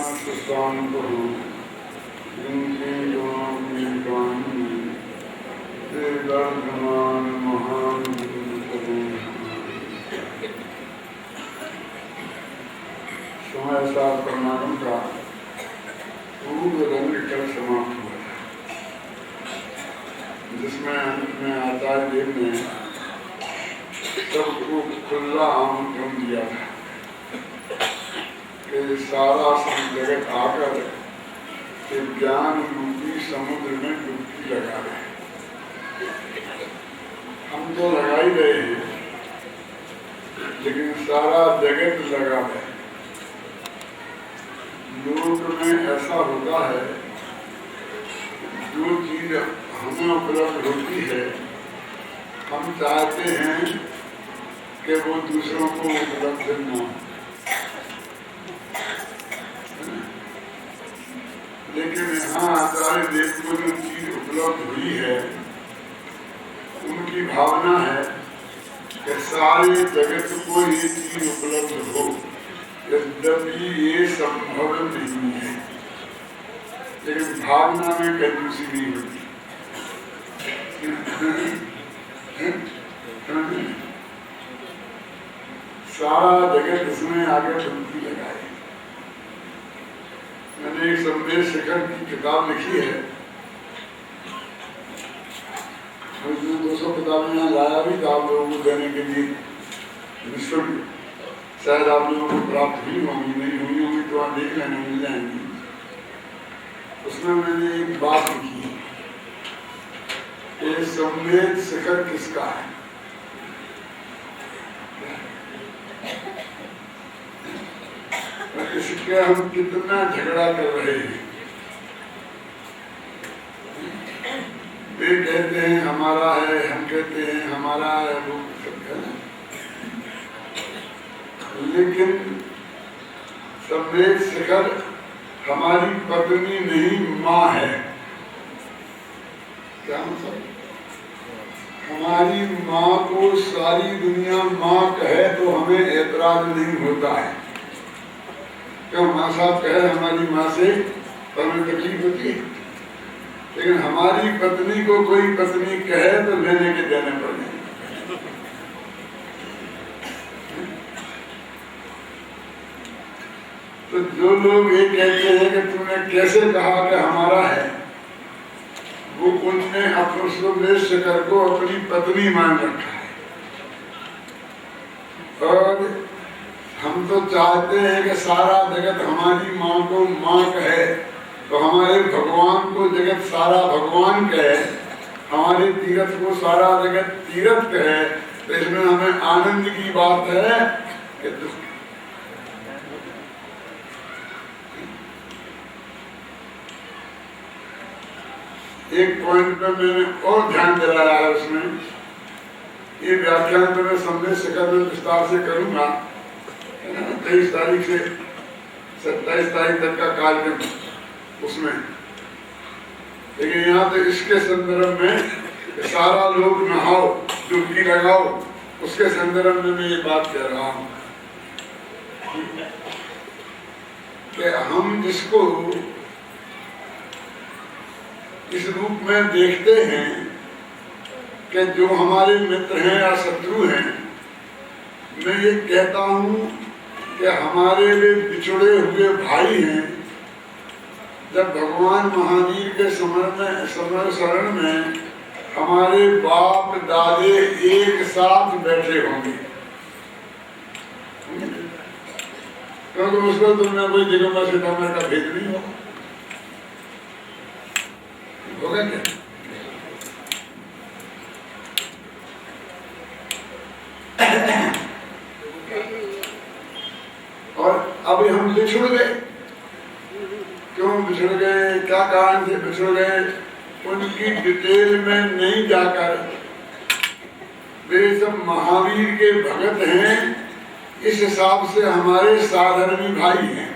शांतो महान समय सात प्रणाम का पूर्व रंग कल समाप्त हुआ था, जिसमें अंत में आचार्य देव ने सबको खुला आमंत्रण दिया था कि सारा जगत आकर के ज्ञान रूपी समुद्र में डुबकी लगा रहे। हम तो लगा ही रहे हैं, लेकिन सारा जगत लगा है। लोक में ऐसा होता है, जो चीज हमें उपलब्ध होती है, हम चाहते हैं कि वो दूसरों को उपलब्ध न हो, लेकिन यहाँ आचार्य देव को जो चीज उपलब्ध हुई है, उनकी भावना है कि सारे जगत को ये चीज उपलब्ध हो, यद्यपि ये संभव नहीं है, लेकिन भावना में कंजूसी नहीं होती। सारा जगत इसमें आगे डुबकी लगाए। मैंने एक संदेश शिखर की किताब लिखी है, 200 किताबें यहाँ लाया भी था आप लोगों को देने के लिए निःशुल्क। शायद आप लोगों को प्राप्त हुई होंगी, नहीं हुई होंगी तो आप देख लेना, मिल जाएंगी। उसमें मैंने एक बात लिखी है कि संवेद शिखर किसका है। इसके हम कितना झगड़ा कर रहे हैं। वे कहते हैं हमारा है, हम कहते हैं हमारा है, वो सब है। लेकिन संवेद शिखर हमारी पत्नी नहीं, माँ है। क्या मतलब? हमारी माँ को सारी दुनिया माँ कहे तो हमें ऐतराज नहीं होता है। क्यों? माँ साहब कहे हमारी माँ से तो हमें तकलीफ होती है, लेकिन हमारी पत्नी को कोई पत्नी कहे तो लेने के देने पड़े। तो जो लोग ये कहते हैं कि तुमने कैसे कहा कि हमारा है, वो उनने अपने संवेद शिखर को अपनी पत्नी मान रखा है। और हम तो चाहते हैं कि सारा जगत हमारी माँ को माँ कहे, तो हमारे भगवान को जगत सारा भगवान कहे, हमारे तीर्थ को सारा जगत तीर्थ कहे। तो इसमें हमें आनंद की बात है कि एक पॉइंट पर मैंने और ध्यान दिलाया है। उसमें ये व्याख्यान तो मैं संवेद शिखर में विस्तार से करूंगा, 23 तारीख से 27 तारीख तक का कार्यक्रम उसमें। लेकिन यहाँ तो इसके संदर्भ में सारा लोग नहाओ, डुबकी लगाओ, उसके संदर्भ में मैं ये बात कह रहा हूँ कि हम जिसको इस रूप में देखते हैं कि जो हमारे मित्र हैं या शत्रु हैं, मैं ये कहता हूँ कि हमारे वे बिछड़े हुए भाई हैं। जब भगवान महावीर के समय शरण में हमारे बाप दादे एक साथ बैठे होंगे, क्योंकि उसको तुमने कोई दिगंबर सितंबर का भेद नहीं होगा क्या? और अभी हम बिछड़ गए। क्यों बिछड़ गए, क्या कारण से बिछड़ गए, उनकी डिटेल में नहीं जाकर, वे सब महावीर के भगत हैं, इस हिसाब से हमारे साधर्मी भाई हैं।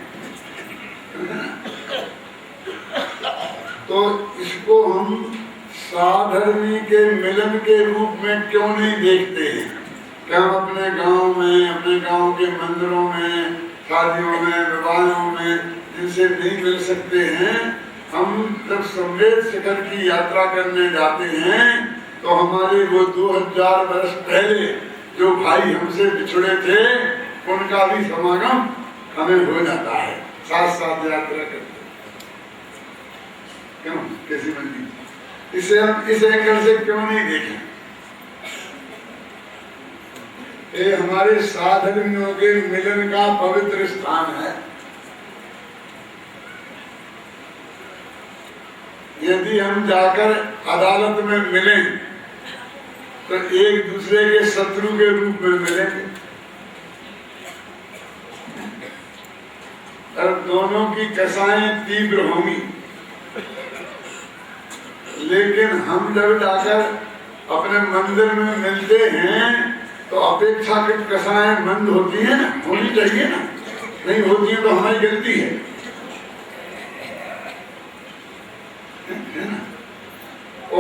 तो इसको हम साधर्मी के मिलन के रूप में क्यों नहीं देखते हैं? कि हम अपने गांव में, अपने गांव के मंदिरों में, शादियों में, विवाहों में जिनसे नहीं मिल सकते हैं। हम जब संवेद शिखर की यात्रा करने जाते हैं तो हमारे वो 2000 वर्ष पहले जो भाई हमसे बिछड़े थे उनका भी समागम हमें हो जाता है, साथ साथ यात्रा करते। क्यों कैसी बनती? इसे हम इस एंगल से क्यों नहीं देखें? ये हमारे साधकों के मिलन का पवित्र स्थान है। यदि हम जाकर अदालत में मिलें तो एक दूसरे के शत्रु के रूप में मिलेंगे और दोनों की कसाएं तीव्र होंगी। लेकिन हम जब जाकर अपने मंदिर में मिलते हैं तो अपेक्षाकृत कसाएं मंद होती हैं ना, होनी चाहिए ना, नहीं होती है तो हमारी गलती है ना?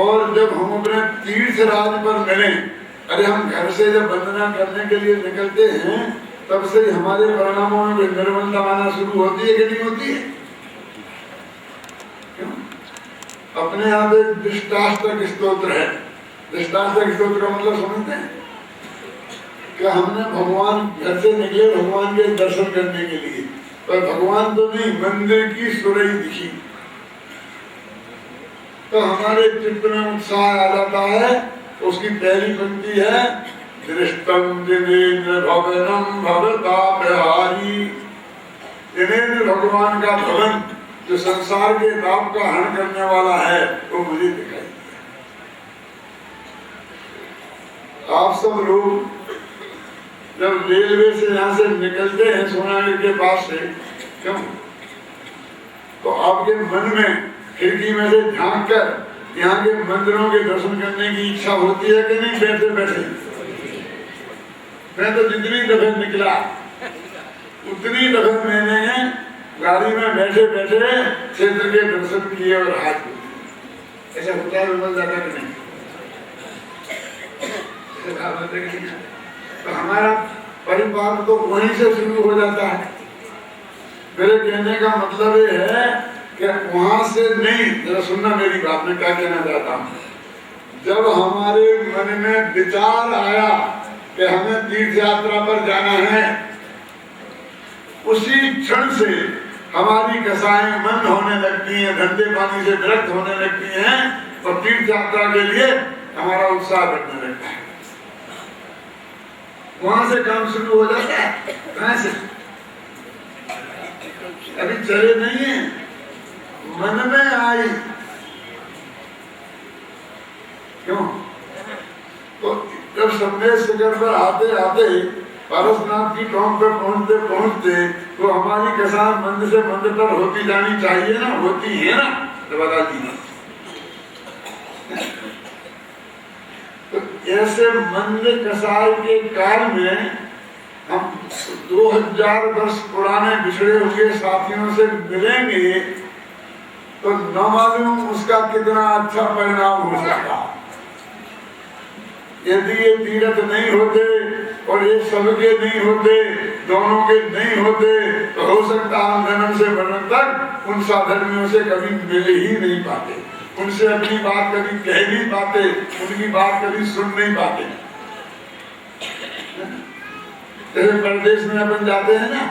और जब हम अपने तीर्थ राज पर मिलें, अरे हम घर से जब वंदना करने के लिए निकलते हैं तब से हमारे परिणामों में निर्मलता आना शुरू होती है कि नहीं होती है? क्यों? अपने यहाँ एक दृष्टाष्टक स्तोत्र है। दृष्टाष्टक स्तोत्र का मतलब समझते हैं क्या? हमने भगवान घर से निकले भगवान के दर्शन करने के लिए, पर भगवान तो नहीं, मंदिर की सुरई दिखी तो हमारे चित्त में उत्साह आ जाता है। उसकी पहली पंक्ति है दृष्टम दिनेन्द्र भवनम भवता बिहारी। दिनेन्द्र भगवान का भवन जो संसार के ताप का हरण करने वाला है वो मुझे दिखाई दिया। आप सब लोग जब रेलवे से यहाँ से निकलते हैं सोनागढ़ के पास से, क्यों तो आपके मन में खिड़की में से झांक कर यहाँ के मंदिरों के दर्शन करने की इच्छा होती है कि नहीं? बैठे बैठे मैं तो जितनी दफे निकला उतनी दफे मैंने गाड़ी में बैठे बैठे क्षेत्र के दर्शन किए और हाथ धोए। ऐसा होता है विमल जाता कि नहीं? तो हमारा परिवार तो वहीं से शुरू हो जाता है। मेरे कहने का मतलब ये है कि वहां से नहीं, जरा सुनना मेरी बात, में क्या कहना चाहता हूँ। जब हमारे मन में विचार आया कि हमें तीर्थ यात्रा पर जाना है, उसी क्षण से हमारी कसाएं मंद होने लगती हैं, धंधे पानी से विरक्त होने लगती हैं और तीर्थ यात्रा के लिए हमारा उत्साह बढ़ने लगता है। वहां से काम शुरू हो जाता है। कहां से? अभी चले नहीं है, मन में आई। क्यों? तो जब संदेश शिखर पर आते आते पारसनाथ की टोंक पर पहुंचते पहुंचते तो हमारी कसाएं मंद से मंदतर होती जानी चाहिए ना, होती है ना? तो बता दी। तो ऐसे मंद कसाई के काल में हम 2000 वर्ष पुराने बिछड़े हुए साथियों से मिलेंगे तो न मालूम उसका कितना अच्छा परिणाम हो सकता। यदि ये तीर्थ नहीं होते और ये सबके नहीं होते, दोनों के नहीं होते, तो हो सकता हम जन्म से मरण तक उन साधर्मियों से कभी मिल ही नहीं पाते, उनसे अपनी बात कभी कह नहीं पाते, उनकी बात कभी सुन नहीं पाते। जैसे प्रदेश में अपन जाते हैं ना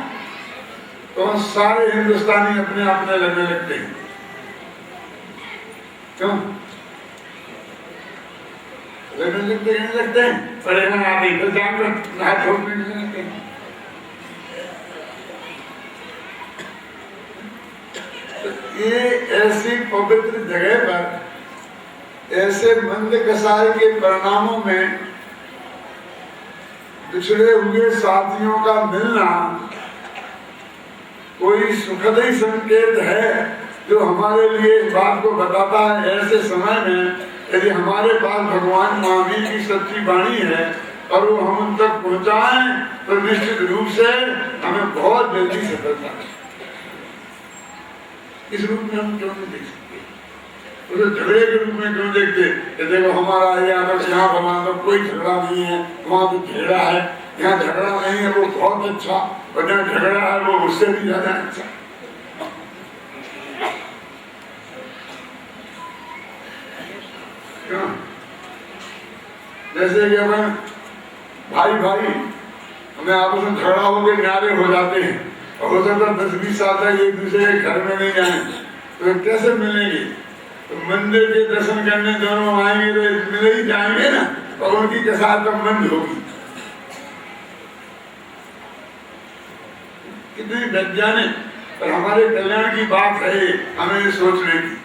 तो सारे हिंदुस्तानी अपने अपने लगने लगते हैं। क्यों लगने लगते हैं? लगते हैं पढ़ेगा आदमी तो जान हाथ छोड़ने लगते हैं। तो ये ऐसी पवित्र जगह पर ऐसे मंद कसाई के परिणामों में बिछड़े हुए साथियों का मिलना कोई सुखद ही संकेत है जो हमारे लिए इस बात को बताता है ऐसे समय में यदि हमारे पास भगवान महावीर की सच्ची वाणी है और वो हम उन तक पहुंचाएं तो निश्चित रूप से हमें बहुत जल्दी सफलता है। इस रूप में हम क्यों नहीं देख सकते? उसे झगड़े के रूप में क्यों देखते? देखो हमारा यहाँ भगवान का कोई झगड़ा नहीं है, वहाँ तो झगड़ा है, यहाँ झगड़ा नहीं है वो बहुत अच्छा, और जहाँ झगड़ा है वो उससे भी ज्यादा अच्छा। क्यों? जैसे कि अपन भाई भाई हमें आपस में झगड़ा होकर न्यारे हो जाते हैं और हो सकता 10-20 साल तक एक दूसरे के घर में नहीं जाए तो कैसे मिलेंगे? तो मंदिर के दर्शन करने दोनों आएंगे तो मिले ही जाएंगे ना, और उनकी के साथ संबंध होगी। कितनी वैज्ञानिक और हमारे कल्याण की बात है हमें सोचने की।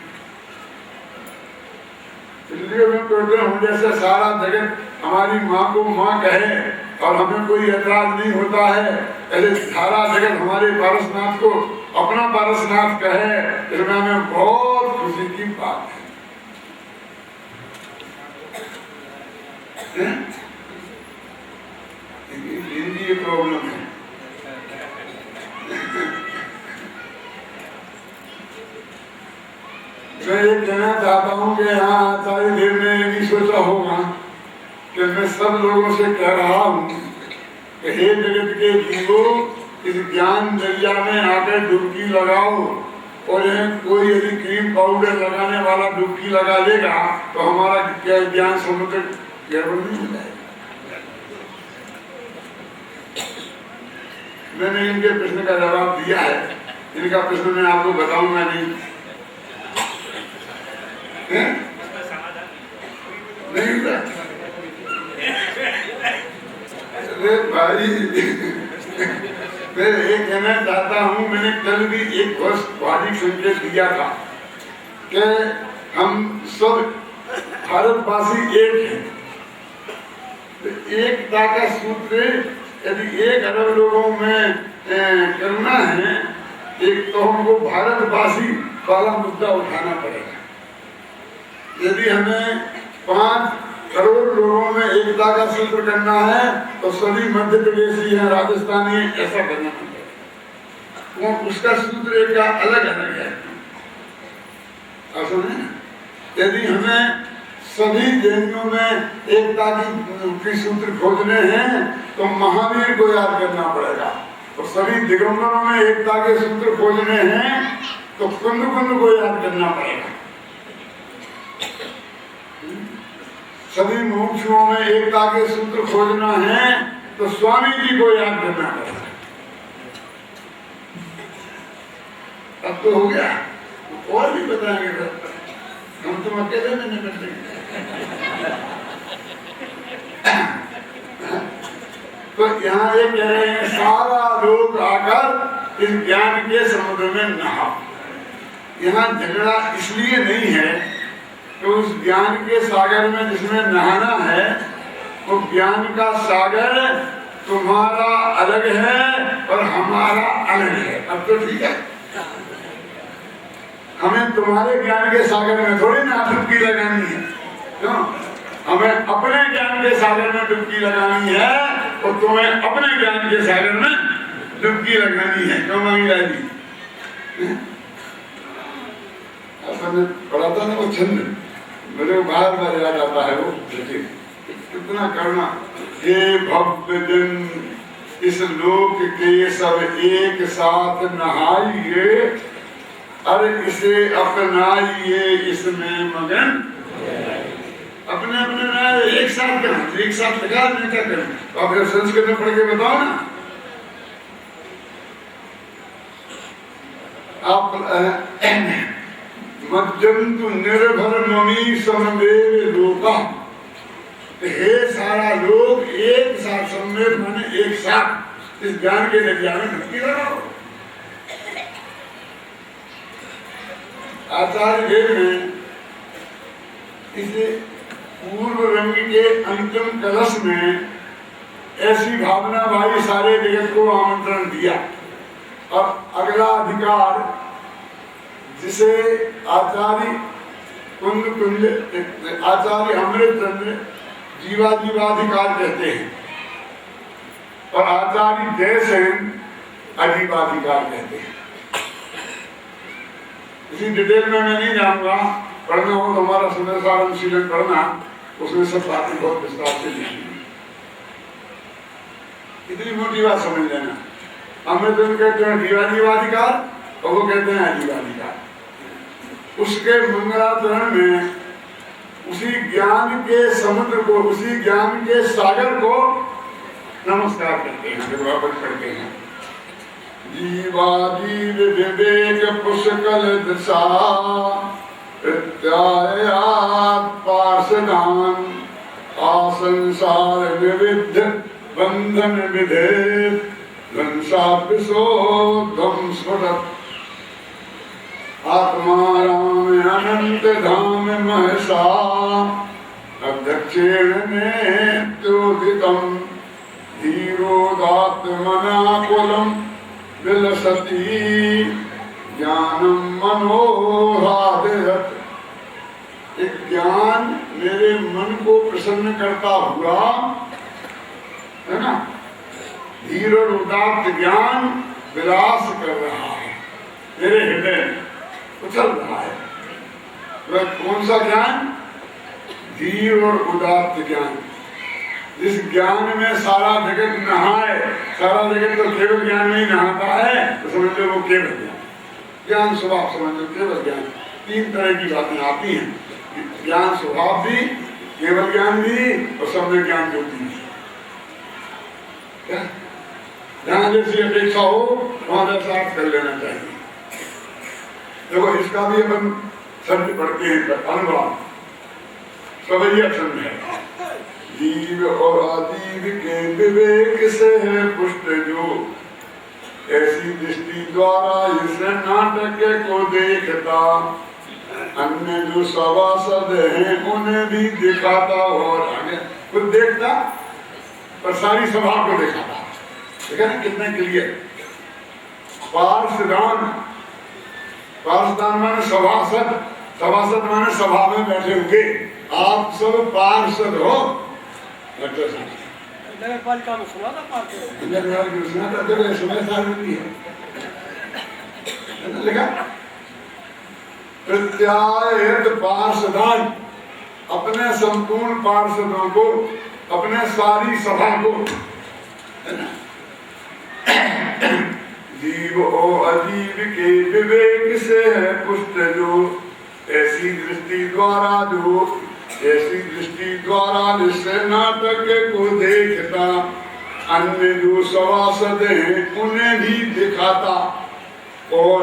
इसलिए मैं कहते हैं हम जैसे सारा जगत हमारी माँ को माँ कहे और हमें कोई ऐतराज नहीं होता है, ऐसे सारा जगत हमारे पारसनाथ को अपना पारसनाथ कहे, इसमें हमें बहुत खुशी की बात है। हिंदी प्रॉब्लम है। मैं ये कहना चाहता हूँ कि यहाँ आचार्य देव ने नहीं सोचा होगा कि मैं सब लोगों से कह रहा हूँ कि हे जगत के जीवों, इस ज्ञान दरिया में आकर डुबकी लगाओ, और कोई यदि क्रीम पाउडर लगाने वाला डुबकी लगा लेगा तो हमारा क्या ज्ञान समुद्र गड़बड़ नहीं हो जाएगा। मैंने इनके प्रश्न का जवाब दिया है, इनका प्रश्न मैं आपको बताऊंगा नहीं। नहीं अरे भाई मैं ये कहना चाहता हूँ, मैंने कल भी एक बहुत भारी संकेत दिया था कि हम सब भारतवासी एक हैं। तो एकता का सूत्र यदि 1 अरब लोगों में करना है, एक तो हमको भारतवासी वाला मुद्दा उठाना पड़ेगा। यदि हमें 5 करोड़ लोगों में एकता का सूत्र करना है तो सभी मध्य प्रदेशी हैं, राजस्थानी हैं, ऐसा करना पड़ेगा। वो उसका सूत्र एक का अलग अलग है। यदि हमें सभी जैनियों में एकता की सूत्र खोजने हैं तो महावीर को याद करना पड़ेगा, और सभी दिगंबरों में एकता के सूत्र खोजने हैं तो कुंद कुंद को याद करना पड़ेगा। सभी मुमुक्षुओं में एकता के सूत्र खोजना है तो स्वामी जी को याद करना पड़ेगा। अब तो हो गया, और भी बताएंगे, हम तुम अकेले में निपट लेंगे। तो यहाँ ये कह रहे हैं सारा लोग आकर इस ज्ञान के समुद्र में नहा। यहाँ झगड़ा इसलिए नहीं है तो उस ज्ञान के सागर में जिसमें नहाना है वो ज्ञान का सागर तुम्हारा अलग है और हमारा अलग है। अब तो ठीक है, हमें तुम्हारे ज्ञान के सागर में थोड़ी ना डुबकी लगानी है, क्यों? हमें अपने ज्ञान के सागर में डुबकी लगानी है और तुम्हें अपने ज्ञान के सागर में डुबकी लगानी है। क्यों मंगला जी? अपन पढ़ा था ना वो छंद, मुझे बार बार याद आता है वो, कितना करना। हे भव्य दिन, इस लोक के सब एक साथ नहाइए, अरे इसे अपनाइए, इसमें मगन अपने अपने नहाए, एक साथ करें, एक साथ लगा नहीं क्या करें। तो आप जब संस्कृत में पढ़ के बताओ ना, आप मज्जंतु निर्भर ममी समवेद लोका, हे सारा लोग एक साथ, समवेद माने एक साथ इस ज्ञान के दरिया में डुबकी लगाओ। आचार्य देव ने इसे पूर्व रंग के अंतिम कलश में ऐसी भावना भाई सारे जगत को आमंत्रण दिया। और अगला अधिकार जिसे आचार्य आचार्य अमृतचंद्र जीवाधिकार कहते हैं और आचार्य जयसेन अजीवाधिकार कहते हैं। इसी डिटेल में मैं नहीं जाऊंगा, पढ़ना हो तो हमारा सुंदरसार अनुशीलन पढ़ना, उसमें सब बातें बहुत विस्तार से लिखी। इतनी मोटी बात समझ लेना, अमृतचंद्र कहते हैं जीवाधिकार और वो कहते हैं अजीवाधिकार। उसके मंगलाचरण में उसी ज्ञान के समुद्र को, उसी ज्ञान के सागर को नमस्कार करते हैं, जब वापस करते हैं। जीवाजीव विवेक पुष्कल दिशा प्रत्यायात पार्षदान आसंसार विविध बंधन विधेत ध्वंसापिसो ध्वं स्फुटत् आत्मा राम अनंत धाम महसा अध्यक्षेण नेत्योदितम् धीरोदात्मनाकुलम् विलसति ज्ञानम मनोहादयत्। एक ज्ञान मेरे मन को प्रसन्न करता हुआ, है ना, धीर और उदात्त ज्ञान विलास कर रहा है, मेरे हृदय में उछल रहा है। वह कौन सा ज्ञान? धीर और उदात्त ज्ञान। जिस ज्ञान में सारा जगत नहाए, सारा जगत तो केवल ज्ञान में ही नहाता है, तो समझ लो वो केवल ज्ञान। ज्ञान स्वभाव समझ लो केवल ज्ञान। तीन तरह की बातें आती हैं, ज्ञान स्वभाव भी, केवल ज्ञान भी और सम्य ज्ञान ज्योति भी। जहाँ जैसी अपेक्षा हो वहां वैसा कर लेना चाहिए। देखो इसका भी अपन शब्द पढ़ते हैं, अनुवाद सवैया छंद है। जीव और अजीव के विवेक से है पुष्ट जो, ऐसी दृष्टि द्वारा इस नाटक को देखता, अन्य जो सभासद हैं उन्हें भी दिखाता और आगे खुद देखता और सारी सभा को दिखाता। देखा ना कितने क्लियर। पार्षदान, पार्षदान माने सभासद, सभासद माने सभा में बैठे हुए। आप सब पार्षद हो। नगरपालिका में सुना था पार्षद, नगरपालिका में सुना था, देखो समय सारणी है लिखा। प्रत्यायत पार्षदान, अपने संपूर्ण पार्षदों को, अपने सारी सभा को, जीव और अजीव के विवेक से है पुष्ट जो, ऐसी दृष्टि द्वारा जो, ऐसी दृष्टि द्वारा जिससे नाटक को देखता, अन्य जो सभासद हैं उन्हें भी दिखाता और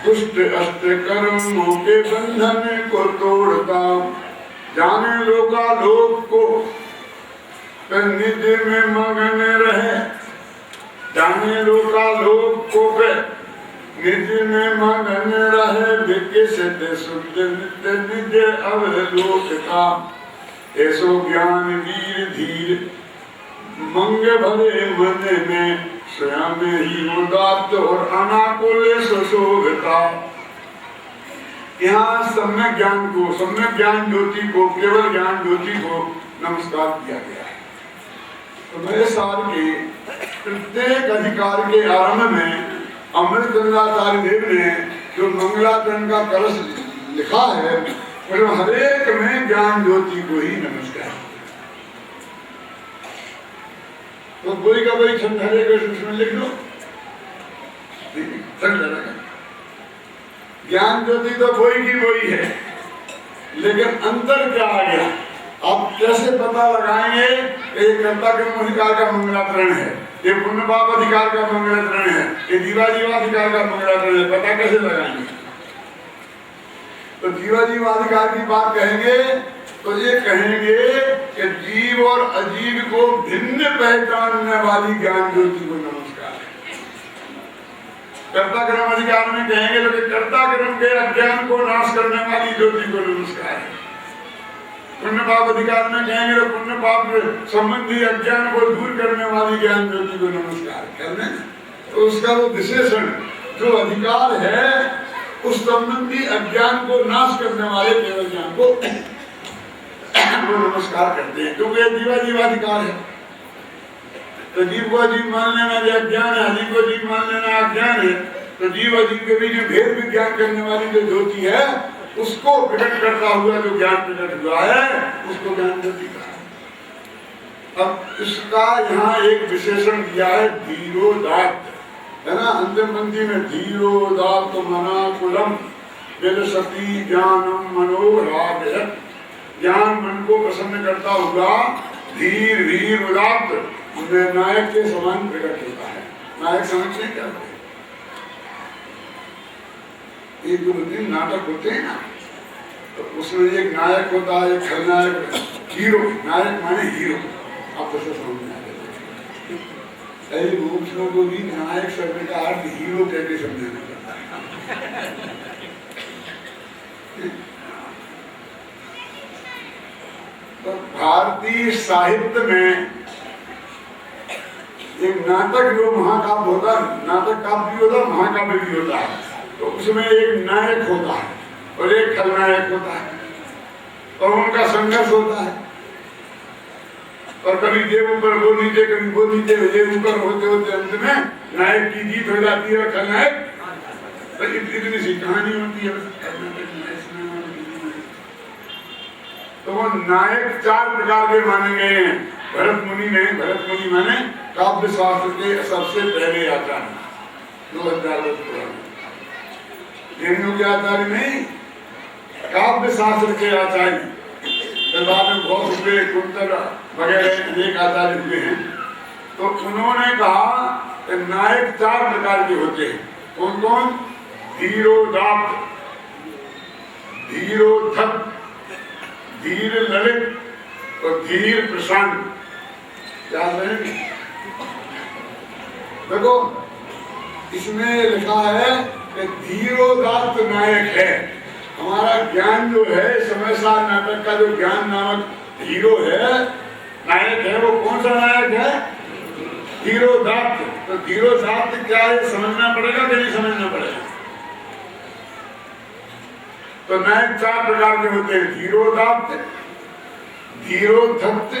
दुष्ट अष्ट कर्मों के बंधन को तोड़ता। जाने लोका लोक को निज में मगन रहे, जाने लोका लोक को निज में मगन रहे, विकसित शुद्ध नित्य निज अवलोकता। ऐसो ज्ञान वीर धीर मंग भरे मन में, स्वयं ही उदात्त और अनाकुल सुशोभिता। यहाँ सम्यक ज्ञान को, सम्यक ज्ञान ज्योति को, केवल ज्ञान ज्योति को नमस्कार किया गया है। तो मेरे साल के प्रत्येक अधिकार के आरंभ में अमृतचंद्राचार्य देव ने जो मंगलाचरण का कलश लिखा है, उसमें हरेक में ज्ञान ज्योति को ही नमस्कार। तो कोई का कोई छंद हरे कृष्ण में लिख लो, ज्ञान ज्योति तो कोई की कोई है, लेकिन अंतर क्या आ गया? आप कैसे पता लगाएंगे? एक कर्ता कर्म अधिकार का मंगलाचरण है, ये पुण्य पाप अधिकार का मंगलाचरण है, ये जीवा जीवाधिकार का मंगलाचरण है, पता कैसे लगाएंगे? तो जीवा जीवाधिकार की बात कहेंगे तो ये कहेंगे कि जीव और अजीव को भिन्न पहचानने वाली ज्ञान ज्योति को नमस्कार है। कर्ता कर्म अधिकार में कहेंगे तो कर्ता कर्म के अज्ञान को नाश करने वाली ज्योति को नमस्कार है। पुण्य पाप अधिकार में कहेंगे तो पुण्य पाप संबंधी अज्ञान को दूर करने वाली ज्ञान ज्योति को नमस्कार करने। तो उसका वो विशेषण जो अधिकार है उस संबंधी अज्ञान को नाश करने वाले केवल ज्ञान को वो नमस्कार करते हैं, क्योंकि जीवा जीवाधिकार है। तो जीव को अजीव मान लेना जो अज्ञान है, अजीव को जीव मान लेना अज्ञान है। तो जीव अजीव के बीच में भेद विज्ञान करने वाली जो ज्योति है उसको प्रकट करता हुआ जो ज्ञान प्रकट हुआ है उसको ज्ञान ज्योति कहा। अब इसका यहाँ एक विशेषण दिया है धीरोदात्त, है ना, अंतिम पंक्ति में धीरोदात्त मनाकुलम विलसति ज्ञानम मनोरागयत्। ज्ञान मन को प्रसन्न करता हुआ धीर वीर उदात्त उनमें नायक के समान प्रकट होता है। नायक समझते क्या होते हैं? एक दो दिन नाटक होते हैं ना, तो उसमें एक नायक होता है, एक खलनायक, हीरो। नायक माने हीरो। आप तो समझ में आ जाए। मूर्ख लोगों को भी नायक शब्द का अर्थ हीरो कहते समझाना पड़ता है। तो भारतीय साहित्य में एक नाटक जो महाकाव्य होता है, नाटक काव्य भी होता है, महाकाव्य भी होता है। तो उसमें एक नायक होता है और एक खलनायक होता है और उनका संघर्ष होता है। और कभी ये ऊपर वो नीचे, कभी वो नीचे, ये ऊपर होते होते अंत में नायक की जीत हो जाती है और खलनायक। तो इतनी सी कहानी होती है। तो वो नायक 4 प्रकार के माने गए हैं भरत मुनि ने। भरत मुनि माने काव्य शास्त्र के सबसे पहले आचार्य, 2000 वर्ष पुराने। जैनों के आचार्य नहीं, काव्य शास्त्र के आचार्य। बाद में बहुत हुए, कुंतर वगैरह अनेक आचार्य हुए हैं। तो उन्होंने कहा कि नायक 4 प्रकार के होते हैं। कौन कौन? धीरोदात्त, धीरोद्धत, धीर ललित और धीर प्रशांत। याद रहेंगे? देखो इसमें लिखा है कि धीरोदात्त नायक है। हमारा ज्ञान जो है, समय सार नाटक का जो ज्ञान नामक हीरो है, नायक है, वो कौन सा नायक है? धीरोदात्त। तो धीरोदात्त क्या है समझना पड़ेगा कि नहीं समझना पड़ेगा? तो नायक 4 प्रकार के होते हैं, धीरोदात्त, धीरोद्धत,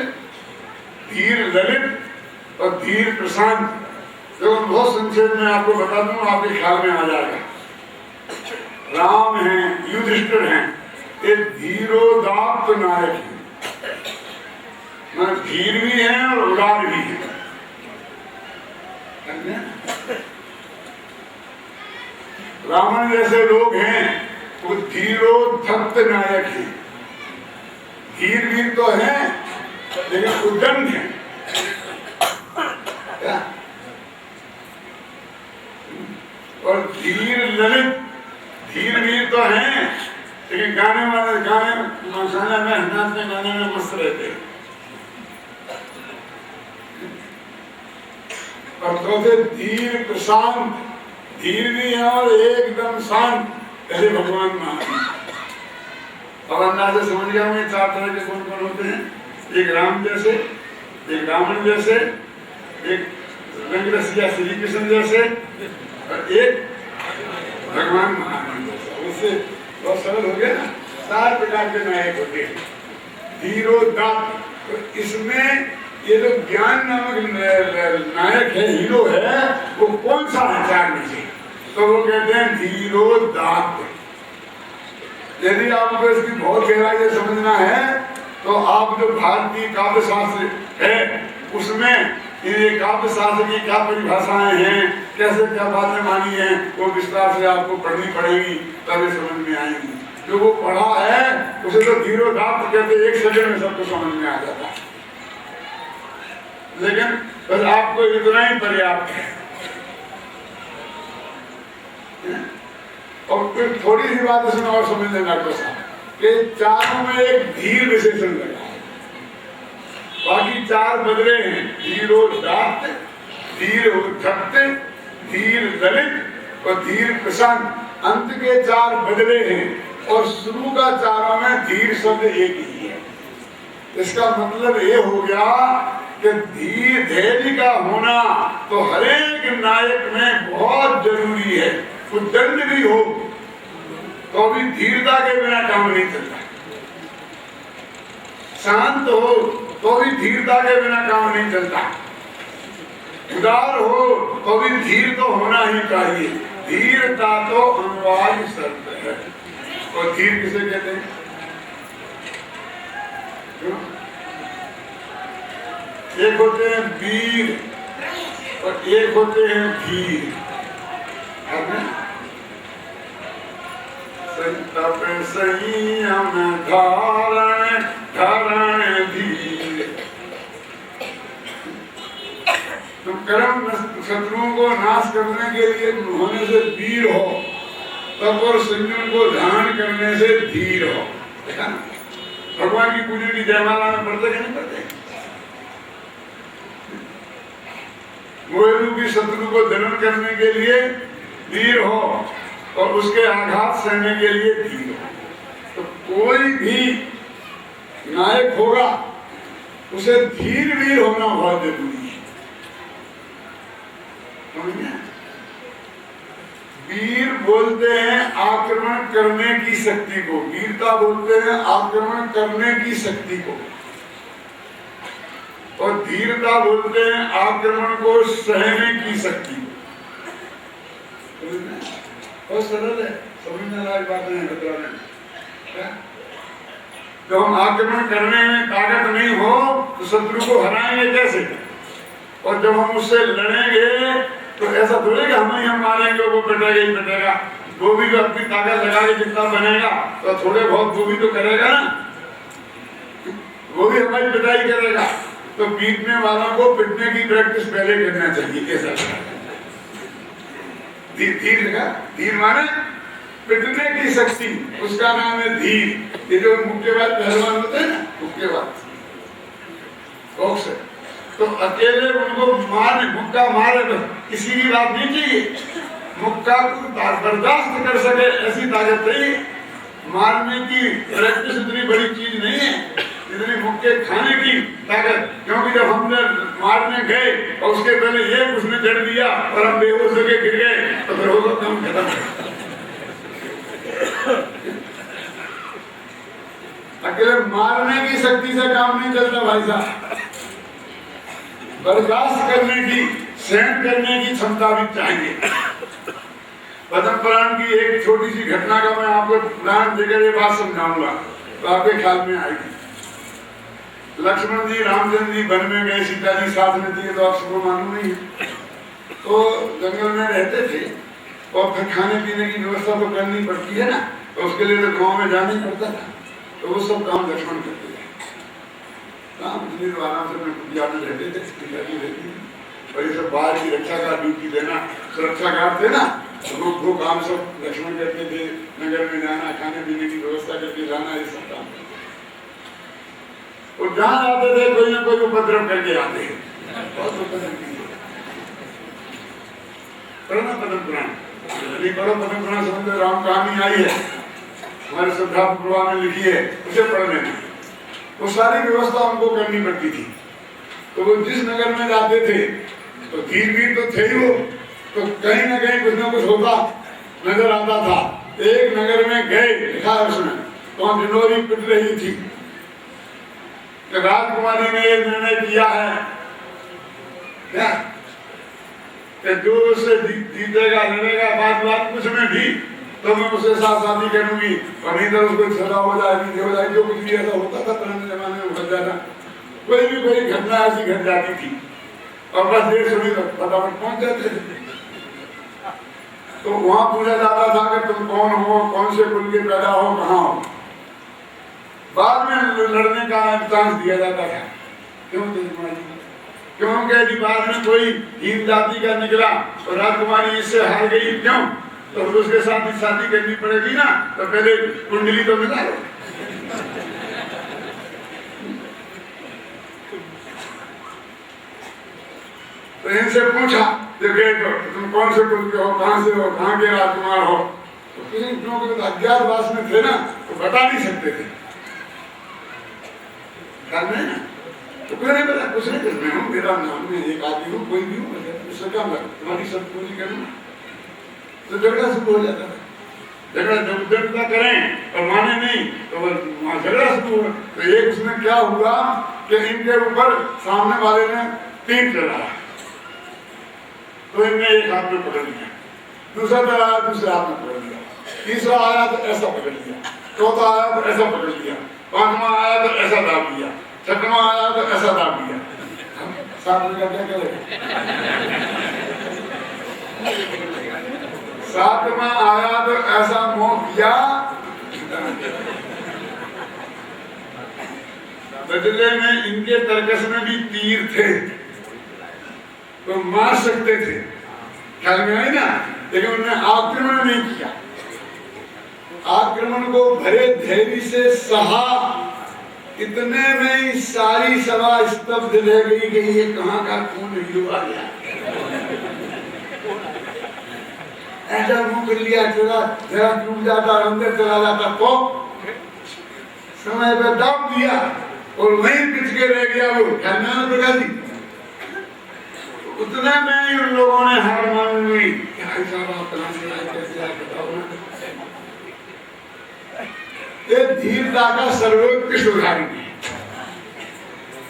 धीर ललित और धीर प्रशांत। तो बहुत संक्षेप में आपको बता दूं, आपके ख्याल में आ जाएगा। राम हैं, युधिष्ठिर हैं, एक धीरोदात्त नायक है। धीर भी है और उदार भी है। रावण जैसे लोग हैं, वो धीरोद्धत नायक है। धीर भी तो है लेकिन उद्दंड है। और धीर ललित, धीर वीर तो है लेकिन गाने मसाला में नाचने गाने में मस्त रहते हैं। और चौथे धीर प्रशांत, धीर भी है और एकदम शांत, ऐसे भगवान महावीर। अब अंदाजे समझ गया मैं 4 तरह के कौन कौन होते हैं? एक राम जैसे, एक रावण जैसे, एक रंग रसिया श्री कृष्ण जैसे और एक भगवान महावीर जैसे। उससे बहुत सरल हो गया ना। 4 प्रकार के नायक होते हैं। धीरोदात्त, तो इसमें ये जो ज्ञान नामक नायक है, हीरो है, वो कौन सा है 4 में से? तो वो कहते हैं धीरोदात्त। यदि आपको इसकी बहुत गहराई से समझना है तो आप जो भारतीय काव्य शास्त्र है उसमें ये काव्य शास्त्र की क्या परिभाषाएं हैं, कैसे क्या बातें मानी हैं, वो विस्तार से आपको पढ़नी पड़ेगी, तभी समझ में आएंगी। जो वो पढ़ा है उसे तो धीरोदात्त कहते, 1 सेकंड में सबको समझ में आ जाता है। लेकिन बस आपको इतना ही पर्याप्त है। और फिर थोड़ी सी बात इसमें और समझ लेना कि 4 में एक धीर विशेषण लगा है, बाकी 4 बदले हैं। धीरोदात्त, धीरोद्धत, धीर ललित और धीर प्रशांत। अंत के 4 बदले हैं और शुरू का 4 में धीर शब्द एक ही है। इसका मतलब ये हो गया कि धीर धैर्य का होना तो हर एक नायक में बहुत जरूरी है। उद्दंड भी हो तो भी धीरता के बिना काम नहीं चलता। शांत हो तो भी धीरता के बिना काम नहीं चलता। उदार हो तो भी धीर तो होना ही चाहिए। धीरता तो अनिवार्य शर्त है। और धीर किसे कहते हैं? एक होते हैं वीर और एक होते हैं धीर। संतप संयम धारण धारण धीर। तो कर्म शत्रुओं को नाश करने के लिए होने से वीर हो, तप और संयम को धारण करने से धीर हो। देखा ना, भगवान की पूजा की जयमाला में पढ़ते कि नहीं पढ़ते? मोह की शत्रु को दमन करने के लिए वीर हो और उसके आघात सहने के लिए धीर हो। तो कोई भी नायक होगा उसे धीर वीर होना बहुत जरूरी है। समझे? वीर बोलते हैं आक्रमण करने की शक्ति को, वीरता बोलते हैं आक्रमण करने की शक्ति को, और धीरता बोलते हैं आक्रमण को सहने की शक्ति को। बहुत सरल है, समझने लायक बातें हैं बतलाने। तो हम आक्रमण करने में ताकत नहीं हो तो शत्रु को हराएंगे कैसे? और जब हम उससे लड़ेंगे तो ऐसा थोड़े कि हम मारेंगे वो पिटेगा ही पिटेगा। वो भी तो अपनी ताकत लगा के जितना बनेगा तो थोड़े बहुत वो भी तो करेगा ना, वो भी हमारी पिटाई करेगा। तो पीटने वालों को पिटने की प्रैक्टिस पहले करना चाहिए। कैसा धीर माने पिटने की शक्ति, उसका नाम है धीर। ये जो मुक्केबाज पहलवान होते हैं ना, मुक्केबाज तो अकेले उनको मारने, मुक्का मारे तो किसी की बात नहीं चाहिए, मुक्का को बर्दाश्त कर सके ऐसी ताकत चाहिए। मारने की प्रैक्टिस इतनी बड़ी चीज नहीं है इतनी मुक्के खाने की ताकत। क्योंकि जब हमने मारने गए और उसके पहले ये उसने जड़ दिया और हम बेहोश होकर गिर गए तो फिर वो काम खत्म। अकेले मारने की शक्ति से काम नहीं चलता भाई साहब, बर्दाश्त करने की, सहन करने की क्षमता भी चाहिए। पद्म पुराण की एक छोटी सी घटना का मैं आपको उदाहरण देकर ये बात समझाऊंगा तो आपके ख्याल में आएगी। लक्ष्मण जी रामचंद्र जी वन में गए, सीता जी साथ में थी, तो आप सबको मालूम नहीं है। तो जंगल में रहते थे और फिर खाने पीने की व्यवस्था तो करनी पड़ती है ना, तो उसके लिए तो गाँव में जाना ही पड़ता था। तो वो सब काम लक्ष्मण करते थे। आराम से में रहते थे और ये सब बाहर की रक्षा का ड्यूटी देना, सुरक्षा गार्ड थे ना, तो वो काम सब लक्ष्मण करते थे। नगर में जाना, खाने पीने की व्यवस्था करके जाना, ये सब काम। और जहाँ जाते थे कोई ना कोई उपद्रव करके आते हैं, बहुत उपद्रव किए। पढ़ो ना पद्म पुराण, पढ़ो पद्म पुराण, समझ राम कहानी आई है हमारे श्रद्धा प्रभा में लिखी है, उसे पढ़ने में वो सारी व्यवस्था उनको करनी पड़ती थी। तो वो जिस नगर में जाते थे तो धीर वीर तो थे ही वो, तो कहीं ना कहीं कुछ ना कुछ होता नजर आता था। एक नगर में गए, लिखा है उसमें, तो डिंडोरी पिट रही थी। तो राजकुमारी ने ये निर्णय किया है क्या कि जो उससे जीतेगा लड़ेगा बात कुछ में भी तो मैं उसके साथ शादी करूंगी और नहीं तो उसको सजा हो जाएगी, हो जाएगी। जो कुछ भी ऐसा होता था पुराने जमाने में घट जाता, कोई भी कोई घटना ऐसी घट जाती थी और बस देर सुनी तो फटाफट पहुंच जाते थे। तो वहां पूछा जाता था कि तुम कौन हो, कौन से कुल के पैदा हो, कहाँ हो। बाद में लड़ने का चांस दिया जाता था। क्योंकि बाद में कोई हीन जाति का निकला और राजकुमारी इससे हार गई, क्यों? तो उसके साथ ही शादी करनी पड़ेगी ना, तो पहले कुंडली तो मिला लो। तो इनसे पूछा जब गए तो तुम कौन से कुल के हो, कहाँ से हो, कहाँ के राजकुमार हो। तो किसी क्योंकि अज्ञातवास में थे ना, तो बता नहीं सकते थे। नहीं, तो कोई नहीं पता, कुछ नहीं करना हूँ, मेरा नाम में एक आदमी हूँ, कोई भी हूँ, इससे क्या लगा तुम्हारी सब पूरी करूँ तो झगड़ा शुरू हो जाता है। झगड़ा जब जनता करें और माने नहीं तो वहाँ झगड़ा शुरू हुआ। तो एक उसमें क्या हुआ कि इनके ऊपर सामने वाले ने तीर चलाया, तो इनने एक हाथ में पकड़ लिया, दूसरा चलाया दूसरे हाथ में पकड़ लिया, तीसरा आया तो ऐसा पकड़ लिया, चौथा आया तो ऐसा पकड़ लिया, पांचवा आया तो ऐसा दाब लिया, छठवां आया तो ऐसा दाब लिया। साथ में क्या करेगा? सातवां आया तो ऐसा मोह किया बदले में इनके तर्कस में भी तीर थे, तो मार सकते थे, ख्याल में आई ना, लेकिन उन्होंने आक्रमण नहीं किया। आक्रमण को भरे धैर्य से सहा। इतने में ही सारी सभा स्तब्ध रह गई कि ये कहाँ का खून हीरो आ गया। ऐसा मुंह कर लिया, जरा टूट जाता, अंदर चला जाता, तो समय पर दाब दिया और वहीं पिछ के रह गया वो। प्रकाश जी, उतने में ही उन लोगों ने हार मान ली। ये धीरता का सर्वोत्कृष्ट उदाहरण है,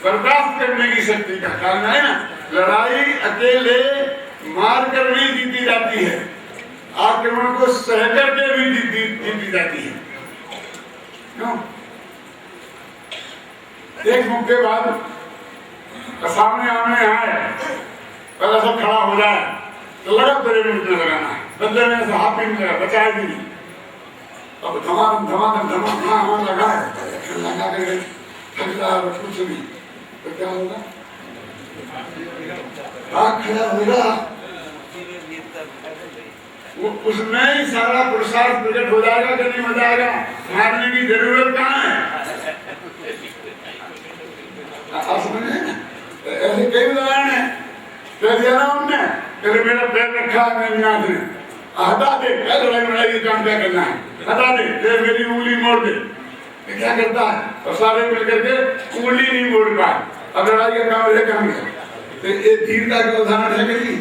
बर्दाश्त करने की शक्ति का कारण है ना। लड़ाई अकेले मार कर नहीं जीती जाती है, आक्रमण को सह करके भी जीती जाती है। क्यों? एक मुक्के बाद सामने आमने आए, पहले सब खड़ा हो जाए तो लगा तेरे में लगाना है, बदले में ऐसा हाथ भी लगा, बचाए भी नहीं। अब धमाधम लगा है, लगा के कुछ नहीं तो क्या होगा? आग खड़ा होगा, वो उसमें ही सारा पुरुषार्थ प्रकट हो जाएगा कि नहीं हो जाएगा। मारने की जरूरत कहाँ है? ऐसे कई उदाहरण है, कह दिया ना उनने, तेरे मेरा पैर रखा है, हटा दे, लड़ाई काम क्या करना है, हटा दे, मेरी उंगली मोड़ दे। क्या करता है? और सारे मिलकर के उंगली नहीं मोड़ पाए, अब लड़ाई का काम रह काम है। तो ये धीरता का उदाहरण है कि नहीं?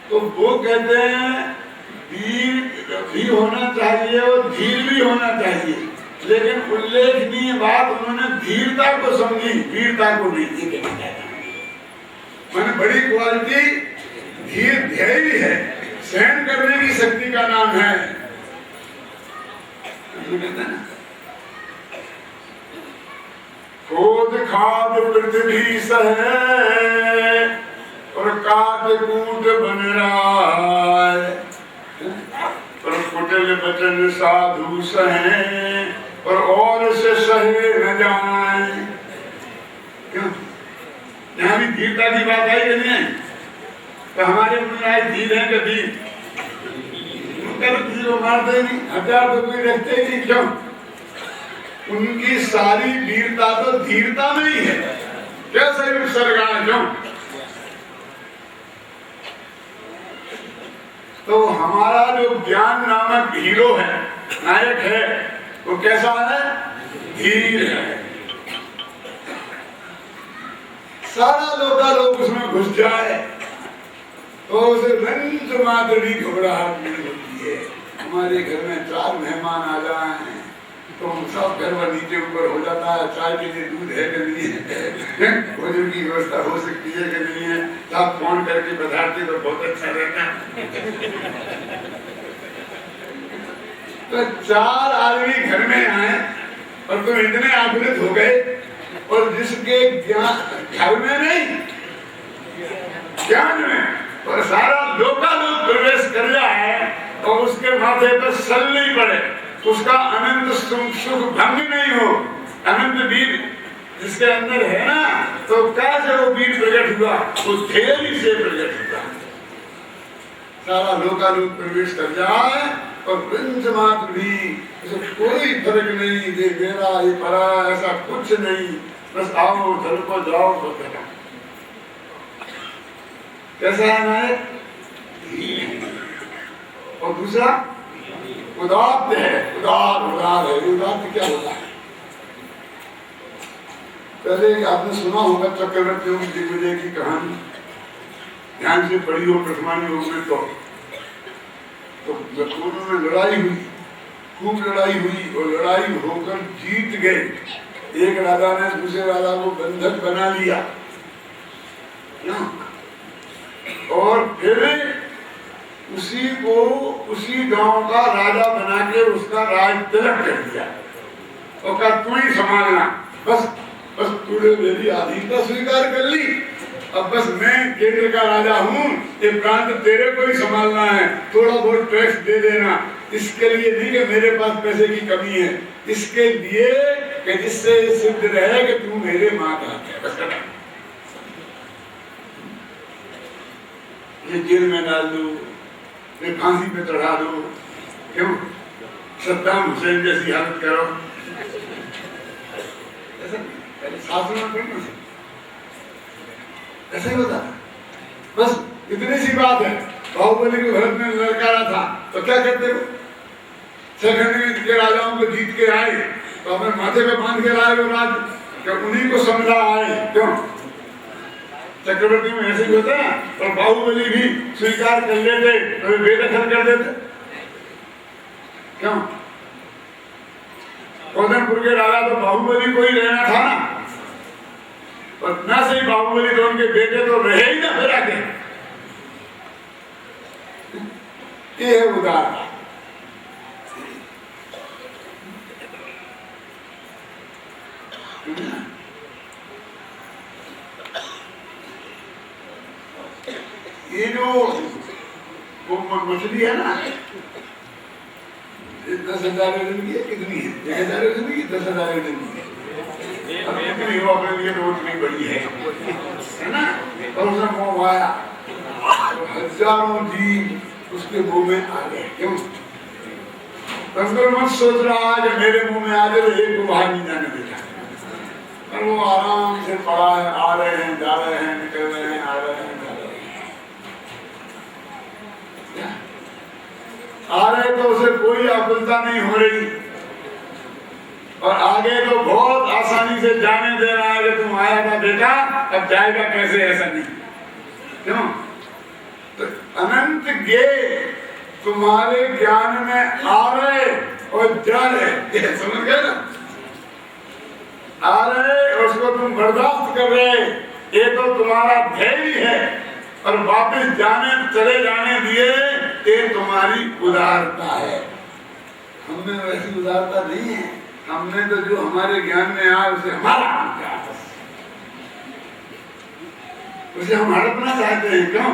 तो वो कहते हैं वीर भी होना चाहिए और धीर भी होना चाहिए, लेकिन उल्लेखनीय बात उन्होंने धीरता को समझी, वीरता को नहीं। मैंने बड़ी क्वालिटी धीर धैर्य है, सहन करने की शक्ति का नाम है। खोद खाद पृथ्वी सहे और काट कूट बन रहा है, और कुटिल बचन साधु सहे और से सहे न जाए। क्यों? यहाँ भी धीरता की बात आई कि नहीं? तो हमारे धीर है कभी किसी को मारते नहीं, हथियार तो कोई रखते ही नहीं। क्यों? उनकी सारी वीरता तो धीरता में ही है। कैसे उत्सर्गा है? क्यों? तो हमारा जो ज्ञान नामक हीरो है, नायक है, वो कैसा है? धीर है। सारा लोग उसमें घुस जाए तो उसे रंज मात्र भी घबराहट नहीं होती है। हमारे घर में 4 मेहमान आ जाए तो सब घर में नीचे ऊपर हो जाता है, चाय के लिए दूध है कि नहीं है, भोजन की व्यवस्था हो सकती है कि नहीं है, सब फोन करके बताते तो बहुत अच्छा रहता। तो 4 आदमी घर में आए और तुम इतने आकुलित हो गए, और जिसके घर में नहीं ज्ञान में और सारा लोकालोक प्रवेश कर जाए और उसके माथे पर सल नहीं पड़े, उसका अनंत सुख भंग नहीं हो, अनंत वीर जिसके अंदर है ना, तो कैसे वो वीर प्रकट हुआ? वो धैर्य से प्रकट हुआ। सारा लोकालोक प्रवेश कर जाए और पंच मात्र भी कोई फर्क नहीं, ये मेरा ये परा ऐसा कुछ नहीं, बस आओ घर को जाओ तो करो। कैसा है नायक? और दूसरा उदात्त है, उदार है। उदात्त क्या होता है? पहले आपने सुना होगा चक्रवर्तियों की दिग्विजय की कहानी, ध्यान से पढ़ी हो प्रथमानी योग में। तो लखनऊ में लड़ाई हुई, खूब लड़ाई हुई, और लड़ाई होकर जीत गए। एक राजा ने दूसरे राजा को बंधक बना लिया और फिर उसी गांव का राजा बना के उसका राज तिलक कर दिया और कहा तू ही संभालना, बस तूने मेरी अधीनता स्वीकार कर ली अब बस मैं केंद्र का राजा हूँ, ये प्रांत तेरे को ही संभालना है, थोड़ा बहुत टैक्स दे देना। इसके लिए नहीं कि मेरे पास पैसे की कमी है, इसके लिए कि जिससे सिद्ध रहे कि तू मेरे माता है। बस करना, ये जेल में डाल दो, ये फांसी पे चढ़ा दो, क्यों सद्दाम हुसैन जैसी हालत करो, शासन में कोई नहीं, ऐसा ही होता। बस इतनी सी बात है। बाहुबली को भरत ने ललकारा था तो क्या करते हो, सेकंड के राजाओं को जीत के आए तो अपने माथे पे बांध के लाए वो राज, क्या उन्हीं को समझा आए, क्यों चक्रवर्ती में ऐसे ही होता है। और बाहुबली भी स्वीकार कर लेते तो बेदखल कर देते, क्यों कोदनपुर के राजा तो बाहुबली को ही रहना था ना, और ना सही बाहुबली तो उनके बेटे तो रहे ही ना फिर आगे। ये है उदाहरण। ये जो वो मछली है ना, 10,000 जिंदगी है, कितनी है 1,000 जिंदगी, 10,000 जिंदगी है, अब कितनी हो अपने लिए तो उतनी बड़ी है ना। और उसने मुंह आया तो हजारों जीव उसके मुंह में आ गए, क्यों मत सोच रहा है कि मेरे मुंह में आ गए तो एक को बाहर नहीं जाने देता, और वो आराम से पड़ा है, आ रहे हैं जा रहे हैं, निकल रहे हैं, आ रहे हैं जा रहे हैं, आ रहे तो उसे कोई आकुलता नहीं हो रही, और आगे तो बहुत आसानी से जाने दे रहा है कि तुम आया था बेटा, अब जाएगा कैसे, ऐसा नहीं, क्यों तो अनंत गे तुम्हारे ज्ञान में आ रहे और जा रहे, ये समझ गए ना, आ रहे और उसको तुम बर्दाश्त कर रहे, ये तो तुम्हारा धैर्य है, और वापस जाने चले जाने दिए, ये तुम्हारी उदारता है। हमने वैसी उदारता नहीं है, हमने तो जो हमारे ज्ञान में आया उसे हमारा उसे हम हड़पना चाहते हैं, क्यों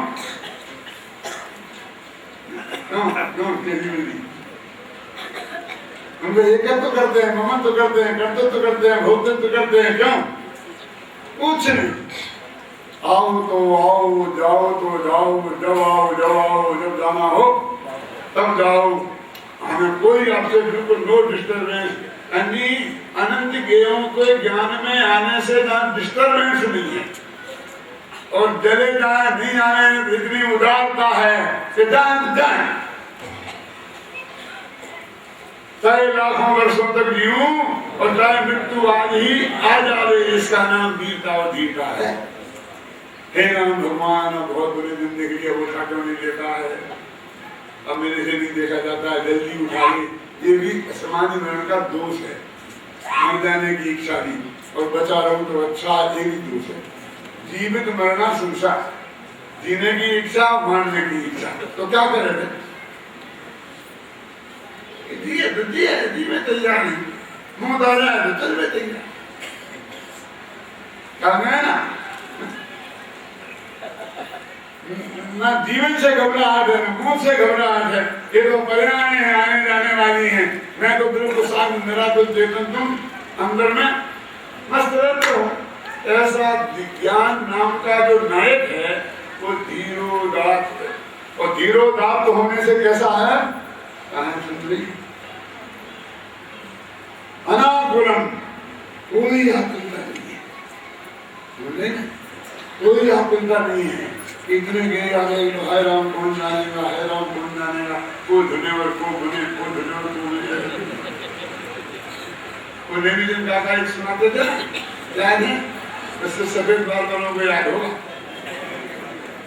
क्यों क्यों नहीं, हम एक तो करते हैं, ममन तो करते हैं, कर्तव्य तो करते हैं, भोक्तव्य तो करते हैं, क्यों कुछ नहीं। आओ तो आओ, जाओ तो जाओ, जब आओ जब जाना हो तब जाओ, हमें कोई आपसे बिल्कुल नो डिस्टर्बेंस, यानी अनंत ज्ञेयों को ज्ञान में आने से डिस्टर्बेंस नहीं है, और चले जाए नहीं आने इतनी उदारता है कि जाए चाहे लाखों वर्षों तक जीऊं और चाहे मृत्यु आज ही आ जाए, इसका नाम वीरता और धीरता है। हे राम भगवान, बहुत बुरे दिन देख लिया, वो उठा क्यों नहीं लेता है, अब मेरे से नहीं देखा जाता है, जल्दी उठाइए, ये भी समाधि मरण का दोष है। मर जाने की इच्छा भी और बचा रहूं तो अच्छा, ये भी दोष है। जीवित मरना संसार, जीने की इच्छा, मारने की इच्छा, तो क्या करें, जीवे तैयार नहीं, मौत आ जाए तो चल बैठे ना, जीवन से घबराहट है ना मौत से घबराहट है, ये तो परिणाम है, आने जाने वाली है। मैं तो बिल्कुल शांत निराकुल चेतन, तुम अंदर में मस्त रहते हो। ऐसा विज्ञान नाम का जो नायक है वो धीरोदात्त, और धीरोदात्त होने से कैसा है, सुंदरी अनाकुलम, कोई आकुलता नहीं है, बोले ना कोई आकुलता नहीं है। इतने गए आ गए तो हाय राम कौन जानेगा, हाय राम कौन जानेगा, को धुने और को बुने, को धुने और को बुने। वो नेविजन काका एक सुनाते थे, याद है, उससे सफेद बाल वालों को याद होगा,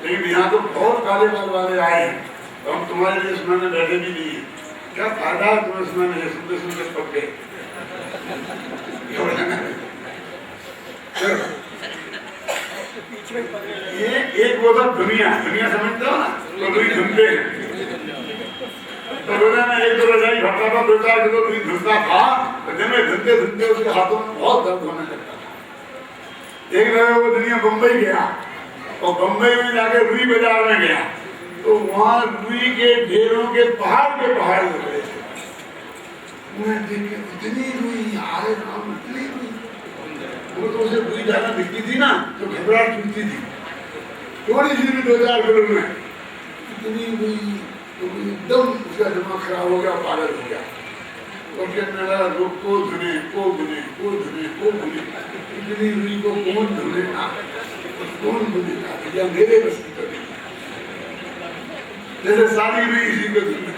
लेकिन यहाँ तो बहुत काले बाल वाले आए हैं, तो हम तुम्हारे लिए सुनाने बैठे भी नहीं है। क्या फायदा है तुम्हें सुनाने, सुनते सुनते पक गए। ये एक वो था दुनिया समझते हो ना, तो दुई धुनते हैं, तो रोजाना एक दो रजाई भरता था, 2-4 किलो दुई धुनता था, तो दिन में धुनते धुनते उसके हाथों में बहुत दर्द होने लगता था। एक दफे वो दुनिया बम्बई गया, और बम्बई में जाके रुई बाजार में गया तो वहां रुई के ढेरों के पहाड़ लग रहे थे। मैं देखे इतनी रुई, आए राम इतनी रुई। वो तो उसे रुई ज्यादा दिखती थी ना तो घबराहट छूटती थी, थोड़ी सी भी 2-4 किलो में इतनी रुई तो एकदम उसका दिमाग खराब हो गया, पागल हो गया। और कहने लगा लोग को धुने इतनी रुई को कौन धुनेगा, कौन धुनेगा भैया, मेरे बस की तो नहीं। जैसे सारी रुई इसी को धुने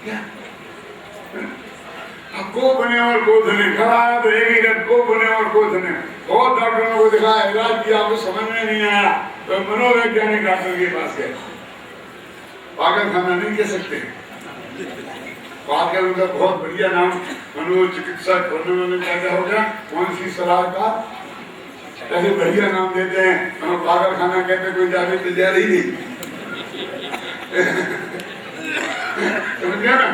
क्या को बने और को धुने, खराब रहेगी को बने और को धुने। बहुत डॉक्टरों को दिखाया, इलाज किया, आपको समझ में नहीं आया तो मनोवैज्ञानिक डॉक्टर के पास गए। पागल खाना नहीं कह सकते, पागल उनका बहुत बढ़िया नाम मनोचिकित्सक उन्होंने क्या हो गया, कौन सी सलाह का ऐसे बढ़िया नाम देते हैं। पागल खाना कहते कोई जाने तैयार ही नहीं समझ गया ना।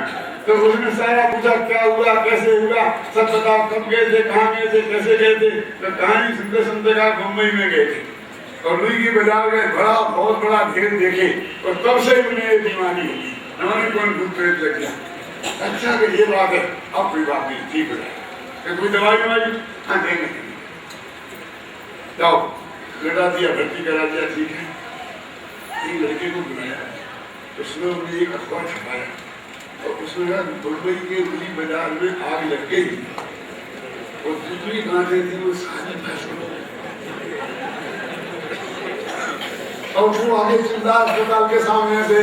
तो उसने सारा पूछा क्या हुआ, कैसे हुआ, सब बताओ, कब गए थे, कहाँ गए थे, कैसे गए थे। तो कहानी सुनते कहा मुंबई में गए थे और रुई की बाजार गए, बहुत बड़ा ढेर देखे और तब से उन्हें ये बीमारी होगी, हमारे कौन भूत प्रेत लग गया। अच्छा कि ये बात है, अब कोई बात नहीं, ठीक हो जाए। कोई दवाई हाँ देंगे, जाओ लड़ा दिया, भर्ती करा दिया, ठीक है। एक लड़के को बुलाया, उसने उन्हें एक अखबार छपाया और उसमें मुंबई के रुई बाजार में आग लग गई और जितनी गांठें थी वो सारी भस्म हो गई। और वो आगे चिल्ला अस्पताल के सामने से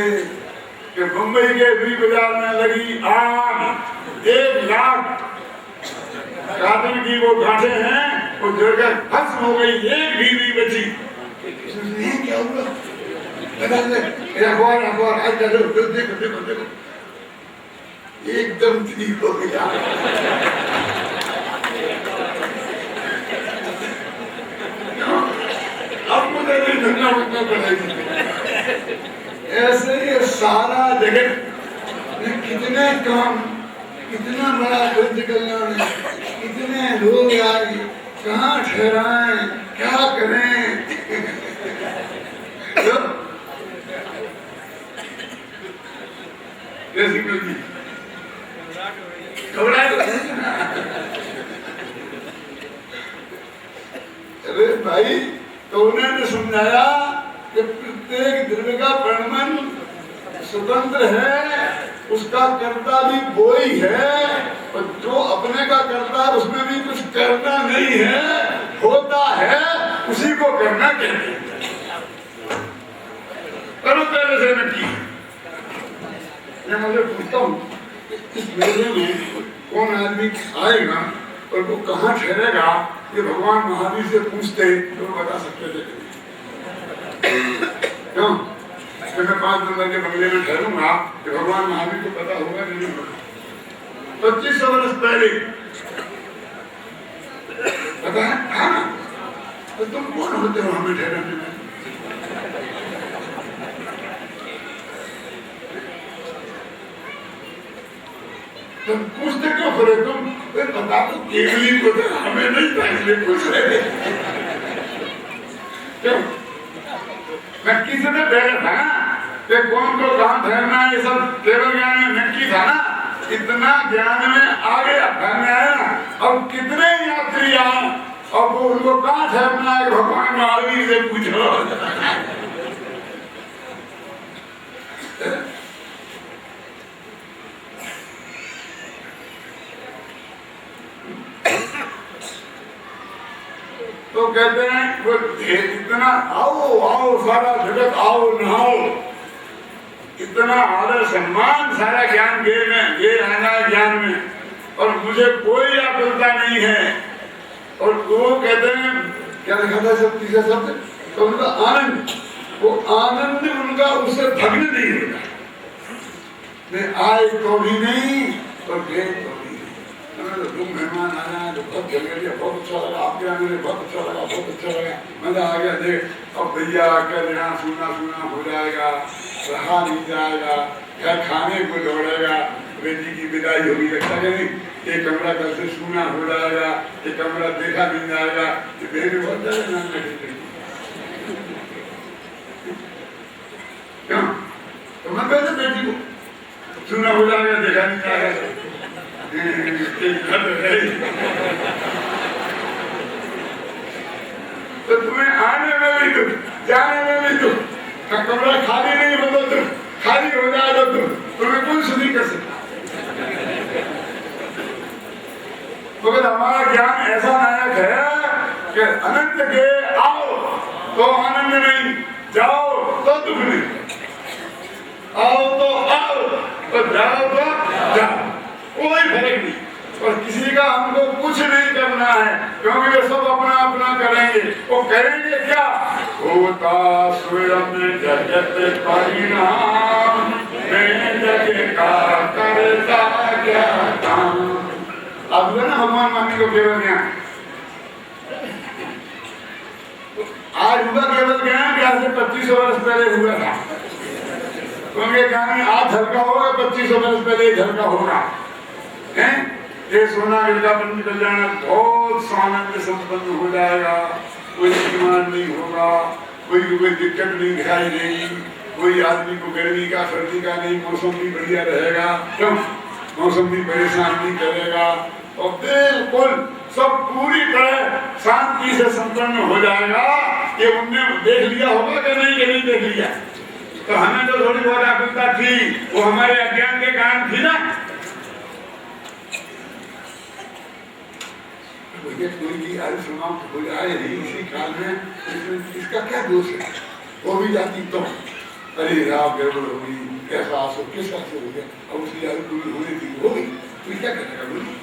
कि मुंबई के रुई बाजार में लगी आग, 1 लाख कार्टन की वो गांठें हैं, वो जलकर भस्म हो गई, एक भी नहीं बची। क्या हुआ? अखबार आज देखो एकदम ठीक हो गया। अब मुझे नहीं धंधा पड़ेगी। ऐसे ये सारा जगत में कितने काम, कितना बड़ा जन कल्याण है, कितने लोग आए, कहाँ ठहराएं, क्या करें। अरे भाई, तो उन्होंने समझाया कि प्रत्येक द्रव्य का परिणाम स्वतंत्र है, उसका कर्ता भी वो ही है और जो अपने का करता है उसमें भी कुछ करना नहीं है, होता है उसी को करना चाहिए। करो पहले से नक्की। मैं मुझे पूछता हूँ इस मेले में कौन आदमी आएगा और वो कहाँ ठहरेगा, ये भगवान महावीर से पूछते तो वो बता सकते थे क्यों? तो मैं 5 नंबर के बंगले में ठहरूंगा कि भगवान महावीर को पता होगा नहीं होगा। 2500 वर्ष पहले पता है? हाँ, तो तुम कौन होते हो हमें ठहराने में? तुम पूछते क्यों फिर? तुम बता दो केवली को तो हमें नहीं था इसलिए पूछ रहे थे। क्यों? मैं किसी से बैठा था ना कि कौन को कहाँ ठहरना है, ये सब केवल ज्ञान में नक्की था ना, इतना ज्ञान में आगे ठहरने आया ना। अब कितने यात्री आए और वो उनको कहाँ ठहरना है भगवान महावीर से पूछो। तो कहते हैं वो इतना आओ आओ सारा जगत आओ नहाओ, इतना आदर सम्मान सारा ज्ञान ये आना ज्ञान में, और मुझे कोई आकुलता नहीं है। और वो कहते हैं क्या लिखा था सब तीसरा शब्द, तो उनका आनंद, वो आनंद उनका उससे भग्न नहीं होता। मैं आए तो भी नहीं और गए तो भी। तुम मेहमान आया तो बहुत जगह लिया, बहुत अच्छा लगा, आपके आने में बहुत अच्छा लगा, बहुत अच्छा लगा, मजा आ गया। देख अब भैया कल यहाँ सुना हो जाएगा, रहा नहीं जाएगा, घर खाने को दौड़ेगा, बेटी की विदाई होगी, लगता है नहीं। ये कमरा कल से सूना हो जाएगा, ये कमरा देखा नहीं जाएगा, ये बेटे बहुत ज्यादा नाम लगे क्यों? तो मैं कहते बेटी को सूना हो जाएगा, देखा नहीं जाएगा, तो तुम्हें आने में भी दुख, जाने में भी दुख, कमरा खाली नहीं होगा तुम, खाली हो जाएगा तुम्हें कोई सुधी कर सकता। मगर हमारा ज्ञान ऐसा नायक है कि अनंत के आओ तो आनंद नहीं, जाओ तो दुख नहीं, आओ तो आओ और जाओ तो जाओ, कोई फर्क नहीं। और किसी का हमको कुछ नहीं करना है, क्योंकि वे सब अपना अपना करेंगे। वो करेंगे क्या? होता स्वयं जगत परिणाम, मैं जग का करता क्या काम। अब ना भगवान मानने को केवल ज्ञान, आज हुआ केवल ज्ञान कि आज से 2500 वर्ष पहले हुआ था। उनके ज्ञान आज हल्का होगा, 2500 वर्ष पहले हल्का होगा। ये सोना गिरगा बंद कल्याण बहुत स्वानंद संपन्न हो जाएगा, कोई बीमार नहीं होगा, कोई दिक्कत नहीं दिखाई देगी, कोई आदमी को गर्मी का सर्दी का नहीं, मौसम भी बढ़िया रहेगा, क्यों? मौसम भी परेशान नहीं करेगा और बिल्कुल सब पूरी तरह शांति से संपन्न हो जाएगा। ये उनने देख लिया होगा कि नहीं देख लिया? तो हमें तो थोड़ी बहुत आकुलता थी, वो हमारे अज्ञान के कारण थी ना। कोई भी आयु समाप्त हो जाए नहीं इसी काल में, इसका क्या दोष है? वो भी जाती तो अरे राव गड़बड़ हो गई, कैसा आंसू किस आंसू हो गया, अब उसकी आयु पूरी होने थी, हो गई, तो क्या करेगा बोली?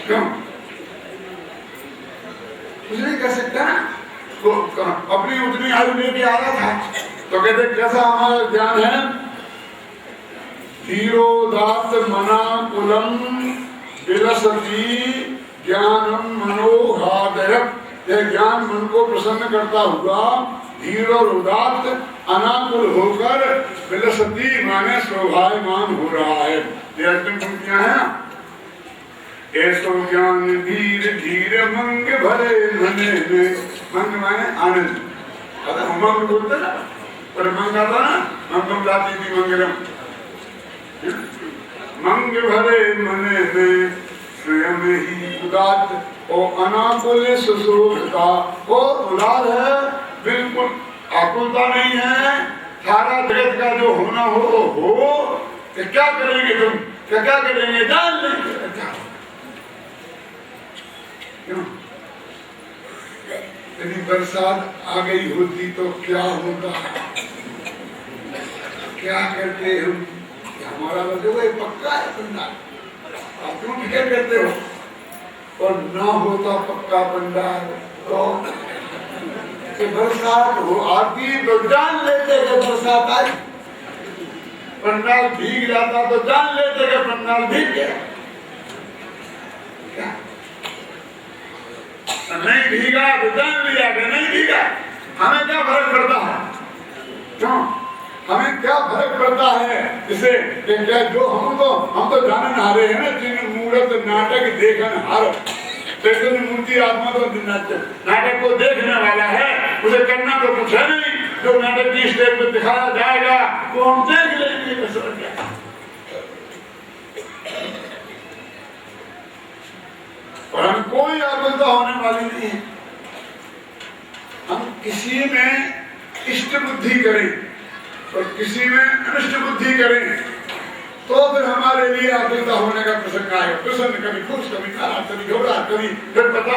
क्यों कुछ नहीं कर सकता ना। तो अपनी उतनी आयु लेके आ रहा था, तो कहते कैसा हमारा ज्ञान है? धीरोदात्त मना कुलम विलसती ज्ञानम मनोहादयक, यह ज्ञान मन को प्रसन्न करता हुआ धीर और उदात्त अनाकुल होकर विलसती माने शोभायमान हो रहा है। ये अंतिम पंक्तियां हैं ना। ऐसो ज्ञान धीर धीर मंग भरे मने में, मंग माने आनंद, अरे उमंग बोलते ना, पर मंग आता ना, मंगम जाती थी मंगलम, मंग भरे मने में स्वयं ही उदात और अनाकुल सुशोभता, और उदार है, बिल्कुल आकुलता नहीं है। सारा जगत का जो होना हो तो क्या करेंगे तुम? क्या करेंगे? जान लेंगे। क्यों? यदि बरसात आ गई होती तो क्या होगा? क्या करते हम? हमारा वजह पक्का है पंडाल, आप क्यों फिक्र करते हो? और ना होता पक्का पंडाल तो बरसात हो आती तो जान लेते कि बरसात आई, पंडाल भीग जाता तो जान लेते कि पंडाल भीग गया। क्या? नहीं भीगा तो जान लिया कि नहीं भीगा, हमें क्या फर्क पड़ता है? क्यों? हमें क्या फर्क पड़ता है इसे? क्या जो हम तो जानन हारे हैं ना, जिन मूर्त नाटक देखन हार, चैतन्य मूर्ति आत्मा तो नाटक को देखने वाला है, उसे करना तो कुछ है नहीं। जो नाटक की स्टेज पर दिखाया जाएगा वो हम देख लेंगे। और हम कोई आकुलता होने वाली नहीं है। हम किसी में इष्ट बुद्धि करें और किसी में अनिष्ट बुद्धि करें तो फिर हमारे लिए आकुलता होने का प्रसंग आएगा। प्रसन्न कभी खुश, कभी नाराज, कभी घबरा, कभी फिर पता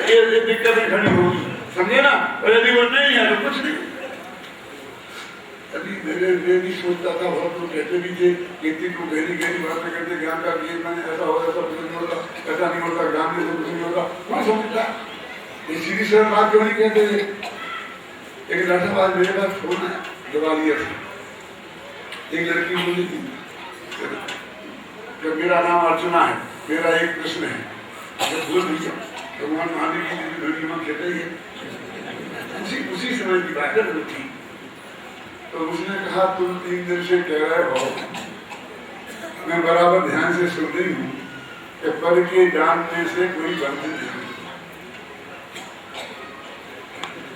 ये दिक्कतें खड़ी होगी, समझे ना। और यदि वो नहीं है तो कुछ नहीं। अभी मैं भी सोचता था, बहुत लोग कहते भी थे खेती को गहरी गहरी बातें करते, ज्ञान का ये मैंने ऐसा होगा, ऐसा कुछ नहीं होता, ऐसा नहीं होता, ज्ञान में कुछ नहीं होता। कौन समझता? ये सीधी सरल बात क्यों नहीं कहते थे? एक लड़का आज मेरे पास फोन है, दिवाली एक लड़की बोली थी कि मेरा नाम अर्चना है, मेरा एक प्रश्न है, जब बोल भैया भगवान महादेव की धुनी में कहते ही उसी समय की बात थी। तो उसने कहा तुम 3 दिन से कह रहे हो, मैं बराबर ध्यान से सुन रही हूँ, कि पर के जानने से कोई बंध नहीं।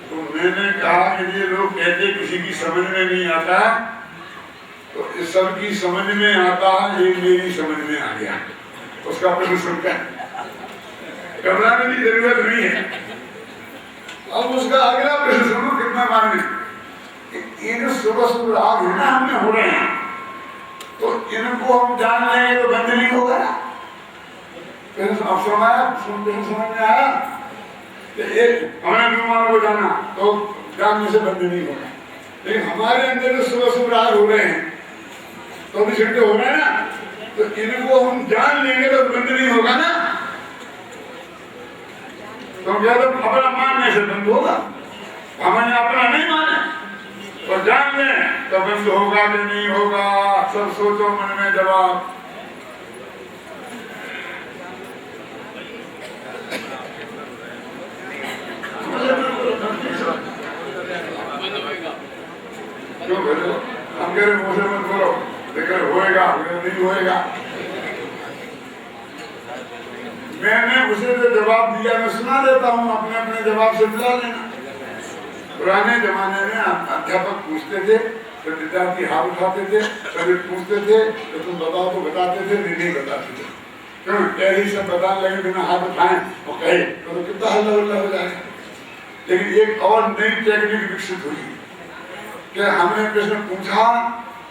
तो मैंने कहा कि ये लोग कहते किसी की समझ में नहीं आता, तो इस सब की समझ में आता है, ये मेरी समझ में आ गया। उसका प्रश्न सुनकर घबराने की जरूरत नहीं है। अब उसका अगला प्रश्न सुनो कितना मान्य। ये जो सुबह सुबह राग है ना हमने हो रहे हैं, तो इनको हम जान लेंगे तो बंद नहीं होगा ना। फिर अब समझ में आया हमें बीमार हो जाना तो जानने से बंद नहीं होगा। लेकिन हमारे अंदर जो सुबह सुबह राग हो रहे हैं, तो भी छिड़के हो रहे हैं ना, तो इनको हम जान लेंगे तो बंद नहीं होगा ना। तो क्या तो अपना मानने से बंद होगा, हमने अपना नहीं माने तो जान ले तो बंद होगा कि नहीं होगा। सब सोचो मन में जवाब। क्यों बोलो? हम कह रहे मुझे मत बोलो, लेकिन होएगा नहीं होएगा। मैंने उसे जो जवाब दिया मैं सुना देता हूँ, अपने अपने जवाब से मिला लेना। पुराने जमाने में अध्यापक पूछते थे तो विद्यार्थी हाथ उठाते थे, कभी पूछते थे तो तुम बताओ तो बताते थे, नहीं बताते थे। क्यों यही सब बताने लगे बिना हाथ उठाए और कहे तो कितना हल्ला उल्ला हो जाएगा। लेकिन एक और नई टेक्निक विकसित हुई कि हमने प्रश्न पूछा,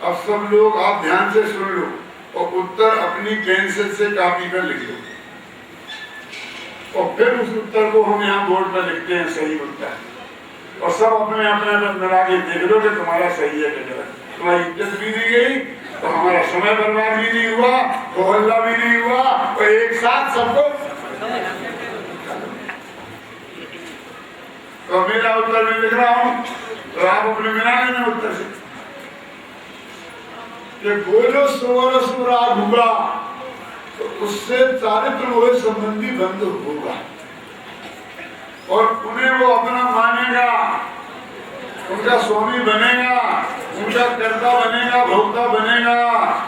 अब सब लोग आप ध्यान से सुन लो और उत्तर अपनी पेंसिल से कॉपी पर लिख लो, और फिर उस उत्तर को हम यहाँ बोर्ड पर लिखते हैं सही उत्तर, और सब अपने अपने मिला के देख लो कि तुम्हारा सही है कि गलत। तुम्हारी इज्जत भी नहीं गई, तो हमारा समय बर्बाद भी नहीं हुआ, तो हल्ला भी नहीं हुआ, तो एक साथ सबको। तो मेरा उत्तर मैं लिख रहा हूँ, तो आप अपने मिला लेना उत्तर से कि बोलो स्वर सुराग हुआ, तो उससे चारित्र हुए संबंधी बंद होगा, और उन्हें वो अपना मानेगा, उनका स्वामी बनेगा, उनका कर्ता बनेगा, भोक्ता बनेगा,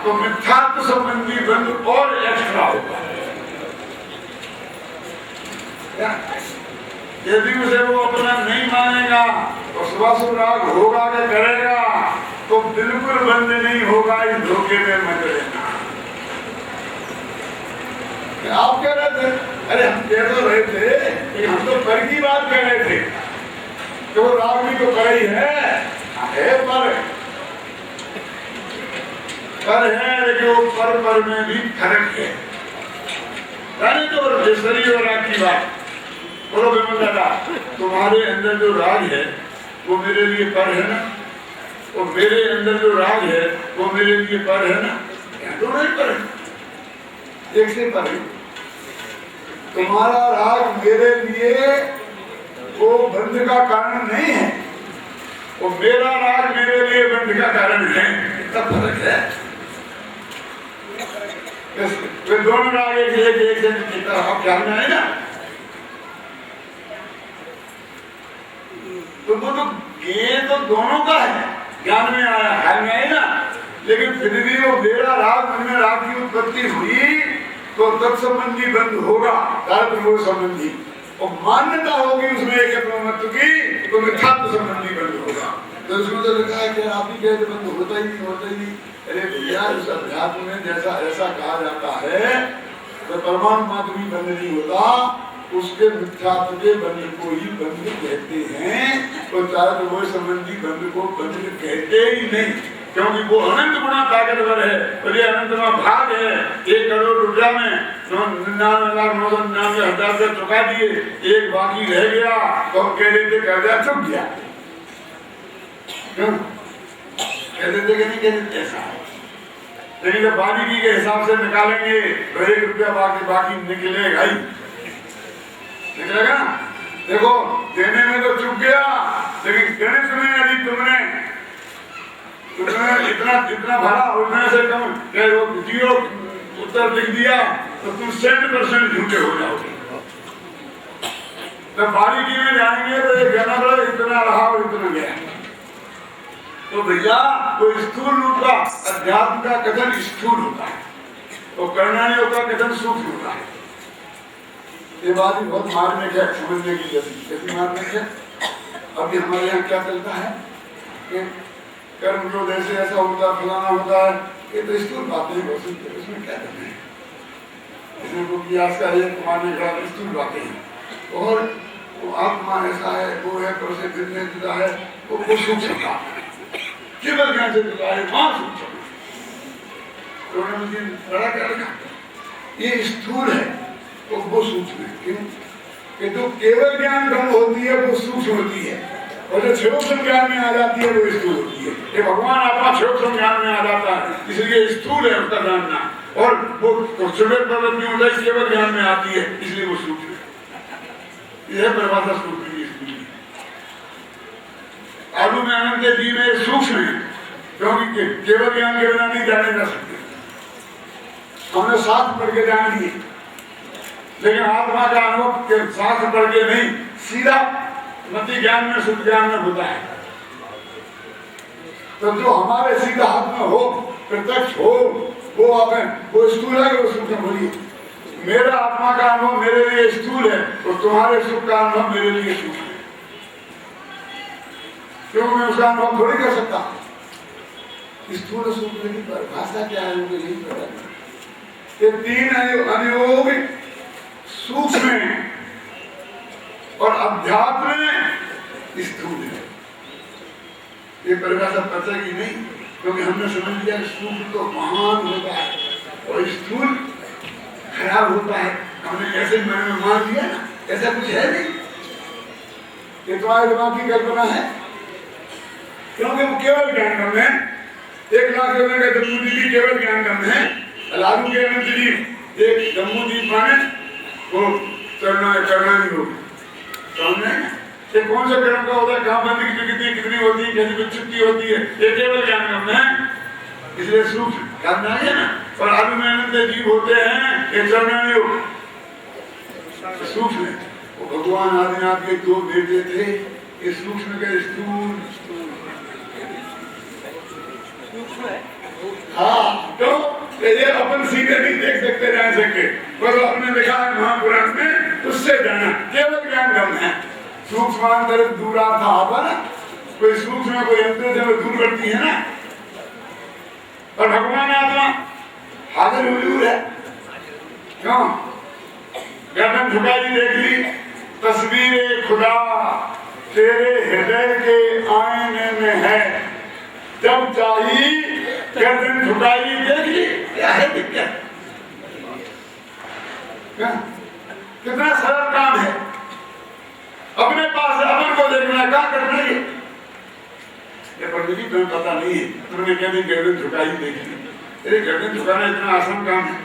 तो मिथ्यात्व संबंधी बंध और एक्स्ट्रा होगा। यदि उसे वो अपना नहीं मानेगा तो सुबह राग होगा क्या करेगा, तो बिल्कुल बंद नहीं होगा। इस धोखे में मत रहना। आप कह रहे थे, अरे हम कह तो रहे थे, हम तो पर की बात कर रहे थे कि वो राग भी तो कर ही है पर है, लेकिन वो पर में भी फर्क है। तो शरीर और राग की बात बोलो विमल दादा, तुम्हारे अंदर जो राग है वो मेरे लिए पर है ना, और मेरे अंदर जो राग है वो मेरे लिए पर है ना, दोनों ही पर है, एक से पर है। तुम्हारा राग मेरे लिए वो बंध का कारण नहीं है, और मेरा राग मेरे लिए बंध का कारण है। इतना फर्क है। वे दोनों राग एक से आप ख्याल में आए ना, तो वो तो ये तो दोनों का है, ज्ञान में आया, ख्याल में आए ना। लेकिन फिर भी वो मेरा राग में राग की उत्पत्ति हुई तो तत्संबंधी बंद होगा, वो संबंधी, और मान्यता होगी उसमें एक महत्व की, तो मिथ्यात्व संबंधी बंद होगा। तो उसमें तो लिखा है कि आप ही कहते बंद होता ही नहीं, होता ही नहीं। अरे भैया, इस अध्यात्म में जैसा ऐसा कहा जाता है तो परमात्मा भी बंद नहीं होता, उसके मिथ्यात्व के बंध को ही बंध कहते हैं, तो चाहे तो वो संबंधी बंध को बंध कहते ही नहीं, क्योंकि वो अनंत गुना ताकतवर है, और ये अनंतमा भाग है। 1 करोड़ रुपया में 99,999,000 से चुका दिए, एक बाकी रह गया, तो हम कह देते कर्जा चुक गया। क्यों कह देते कि नहीं कह देते ऐसा? लेकिन जब बारीकी के हिसाब से निकालेंगे तो 1 रुपया बाकी निकलेगा ही, निकलेगा ना। देखो देने में तो चुक गया, लेकिन गणित में यदि तुमने इतना भरा, उतने से कम 0 उत्तर लिख दिया तो तुम 100% झूठे हो जाओगे। जब बारीकी में जाएंगे तो ये कहना पड़ा इतना रहा और इतना गया। तो भैया वो स्थूल रूप का अध्यात्म का कथन स्थूल होता है, तो करणानियों का कथन सूक्ष्म होता है। ये बात भी बहुत मार्मिक है, समझने की जैसी मार्मिक है। अभी हमारे यहाँ क्या चलता है कि कर्म जो जैसे ऐसा होता है, फलाना होता है, ये तो स्थूल बातें हो सकती है, उसमें क्या करना है। इसमें को कियास का एक मानने का स्थूल बातें हैं। और वो आत्मा ऐसा है, वो है, तो उसे जितने जुदा है, वो सूक्ष्म का केवल ज्ञान से जुदा है, वहां सूक्ष्म। तो उन्होंने बड़ा क्या लगा, ये स्थूल है तो वो सूक्ष्म है। क्यों? कि जो केवल ज्ञान ब्रह्म होती है वो सूक्ष्म होती है, और जो सूक्ष्म ज्ञान में आ जाती है वो स्थूल होती है। ये भगवान आत्मा सूक्ष्म ज्ञान में आ जाता है, इसलिए स्थूल है उसका जानना, और वो सुबह प्रवृत्ति होता है केवल ज्ञान में आती है, इसलिए वो सूक्ष्म है। यह परिभाषा सूक्ष्म की स्थिति। आलू में अनंत जी में सूक्ष्म है, क्योंकि केवल ज्ञान के बिना नहीं जाने जा सकते। हमने साथ पढ़ के जान लिए, लेकिन आत्मा का अनुभव के साथ पढ़ के नहीं, सीधा मति ज्ञान में, शुद्ध ज्ञान में होता है। तो जो हमारे सीधा हाथ में हो, प्रत्यक्ष हो, वो आप वो स्थूल है, वो सूक्ष्म बोलिए। मेरा आत्मा का अनुभव मेरे लिए स्थूल है, और तुम्हारे सुख का अनुभव मेरे लिए सूक्ष्म है। क्यों? मैं उसका अनुभव थोड़ी कर सकता। स्थूल सूक्ष्म की परिभाषा क्या है, मुझे नहीं पता। ये तीन अनुयोग सूक्ष्म है और अध्यात्म स्थूल है। ये परिभाषा पचेगी नहीं, क्योंकि हमने समझ लिया कि सूक्ष्म तो महान होता है और स्थूल खराब होता है। हमने ऐसे मन में मान लिया ना, ऐसा कुछ है नहीं, ये तुम्हारे दिमाग की कल्पना है। क्योंकि वो केवल ज्ञान गम है। 1 लाख लोगों का जम्मूदीप केवल ज्ञान गम है। लालू के अनंत एक जम्मूदीप माने वो करना नहीं होगी। समझ में? ये कौन सा कर्म का होता है, कहाँ बंद कितनी होती है, कैसी विच्छित्ति होती है, ये केवल ज्ञान गम है, इसलिए सूक्ष्म ज्ञान आ गया ना। और आलू में अनंत जीव होते हैं, ये चरण योग सूक्ष्म है। वो भगवान आदिनाथ के 2 बेटे थे, ये सूक्ष्म के स्थूल। हाँ, तो ये अपन सीधे नहीं देख सकते, जान सकते, पर आपने देखा है महापुराण में, उससे जाना केवल ज्ञान गम है। सूक्ष्मांतर दूरा था आता ना, कोई सूक्ष्म कोई अंतर से वो दूर करती है ना। और भगवान आत्मा हाजिर हुजूर है। क्यों? गर्दन झुकाई देख ली, तस्वीर खुदा तेरे हृदय के आईने में है, जब चाहिए गर्दन झुकाई देख ली। क्या है दिक्कत? कितना सरल काम है, अपने पास अपन को देखना, क्या करना है। ये पंडित जी तुम्हें पता नहीं है, तुमने कहते गर्दन झुकाई देख ली। अरे गर्दन झुकाना इतना आसान काम है।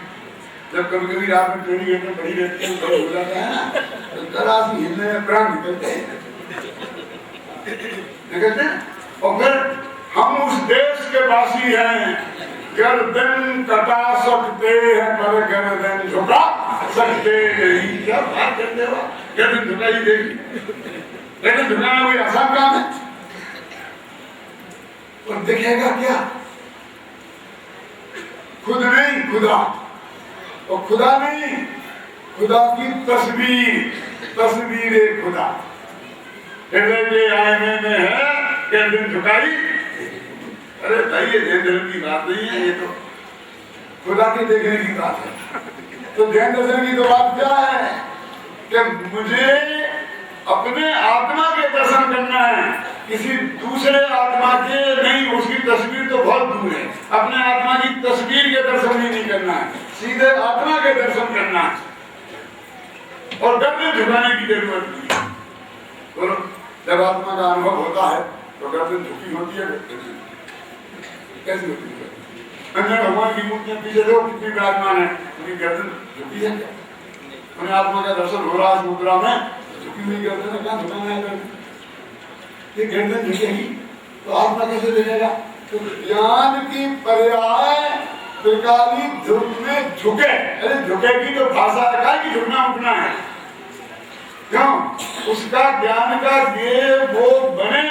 जब कभी कभी रात में ट्रेनिंग करके बड़ी रहती है, तो हो जाता है ना, तो जरा सी हिलने में प्राण निकलते हैं। और फिर हम उस देश के वासी हैं, गर्दन कटा सकते हैं पर गर्दन झुका सकते नहीं। क्या बात करते हो? गर्दन झुकाई देगी, गर्दन झुकाना कोई आसान काम है? और दिखेगा क्या? खुद नहीं, खुदा। और खुदा नहीं, खुदा की तस्वीर खुदा हृदय के आईने में है, गर्दन झुकाई। अरे भाई ये ध्यान दर्शन की बात नहीं है, ये तो खुदा के देखने की बात है। तो ध्यान दर्शन की तो बात क्या है कि मुझे अपने आत्मा के दर्शन करना है, किसी दूसरे आत्मा के नहीं। उसकी तस्वीर तो बहुत दूर है, अपने आत्मा की तस्वीर के दर्शन ही नहीं करना है, सीधे आत्मा के दर्शन करना है। और गर्दन झुकाने की जरूरत नहीं है। तो जब आत्मा का अनुभव होता है तो गर्दन झुकी होती है, कैसी होती है? अन्य भगवान की मूर्तियां पीछे देखो कितनी विराजमान है, उनकी गर्दन झुकी है क्या? उन्हें आत्मा का दर्शन हो रहा है मुद्रा में, झुकी हुई गर्दन है, कहाँ झुकाना है? ये गर्दन झुकेगी तो आत्मा कैसे दिखेगा? तो ज्ञान की पर्याय त्रिकाली ध्रुव में झुके। अरे झुकेगी तो भाषा का कि झुकना उठना है। क्यों? उसका ज्ञान का ये वो बने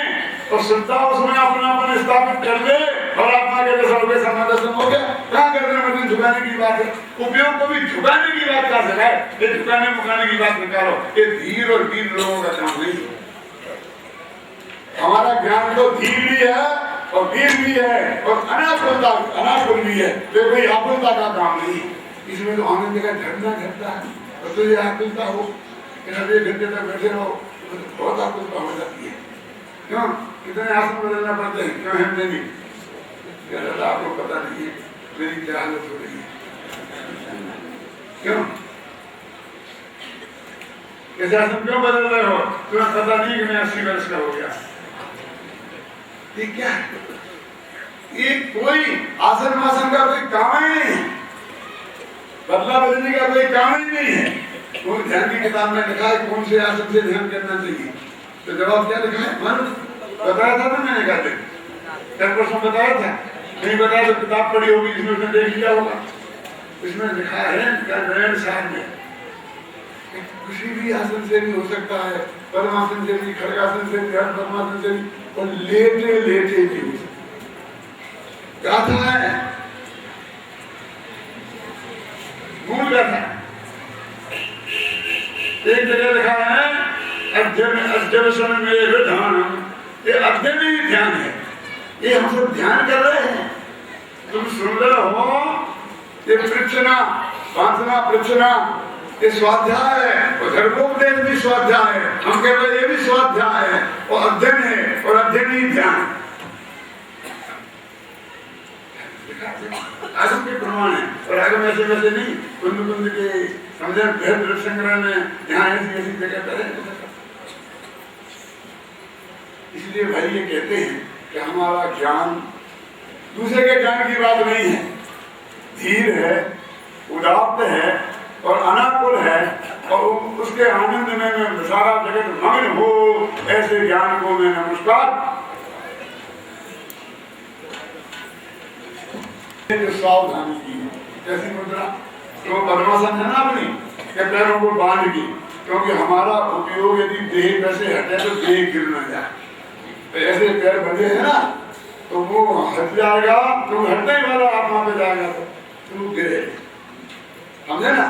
और श्रद्धा उसमें अपनापन स्थापित कर ले और आत्मा के जैसा हो गया, समाधान हो गया, कहाँ गर्दन वर्दन झुकाने की बात है? उपयोग को भी झुकाने की बात कहाँ से है? ये झुकाने मुकाने की बात निकालो, ये धीर और वीर लोगों का काम नहीं है। हमारा ज्ञान तो धीर भी है और वीर भी है और अनाकुल भी है, तो कोई आकुलता का काम नहीं। इसमें तो आनंद का झरना घटता है और तो ये आकुलता हो कि 1 घंटे तक बैठे रहो तो बहुत आकुलता हो जाती है। क्यों? कितने आसन बदलना पड़ते हैं, क्यों हम नहीं? आपको पता नहीं है मेरी क्या हालत हो रही है। क्यों? कैसे आसन क्यों बदल रहे हो? तुम्हें पता नहीं कि मैं 80 वर्ष का हो गया। ये क्या है? ये कोई आसन वासन का कोई काम ही नहीं है, बदला बदलने का कोई काम ही नहीं है। वो ध्यान की किताब में लिखा है कौन से आसन से ध्यान करना चाहिए, तो जवाब क्या लिखा है? मन बताया था ना मैंने, कहते 10% बताया था, नहीं बताया तो किताब पढ़ी होगी जिसमें उसने देख लिया होगा। इसमें लिखा है साहब में किसी भी आसन से भी हो सकता है, परमासन से भी, खड़गासन से भी, परमासन से भी, और लेटे लेटे भी हो सकता है। मूल गाथा एक जगह लिखा है अध्ययन समय मेरे ध्यान, ये अध्ययन ही ध्यान है। ये हम सब ध्यान कर रहे हैं, तुम सुन रहे हो। ये पृच्छना वासना पृच्छना ये स्वाध्याय है और धर्मोपदेश भी स्वाध्याय है। हम कह रहे ये भी स्वाध्याय है और अध्ययन है और अध्ययन ही ध्यान। आगम के प्रमाण है और आगम ऐसे वैसे नहीं कुंद कुंद के समझे भेद संग्रह में यहाँ ऐसी जगह पर है। इसलिए भाई ये कहते हैं कि हमारा ज्ञान दूसरे के ज्ञान की बात नहीं है, धीर है, उदात्त है और अनाकुल है और उसके आनंद में सारा जगत मग्न हो, ऐसे ज्ञान को मैं नमस्कार। सावधानी की कैसी मुद्रा, तो पद्मासन है ना अपनी, के पैरों को बांध की, क्योंकि हमारा उपयोग यदि देह वैसे हटे तो देह गिर न जाए। तो ऐसे पैर बंधे हैं ना तो वो हट जाएगा, तो हटने वाला आत्मा पे जाएगा तो गिरे, समझे ना।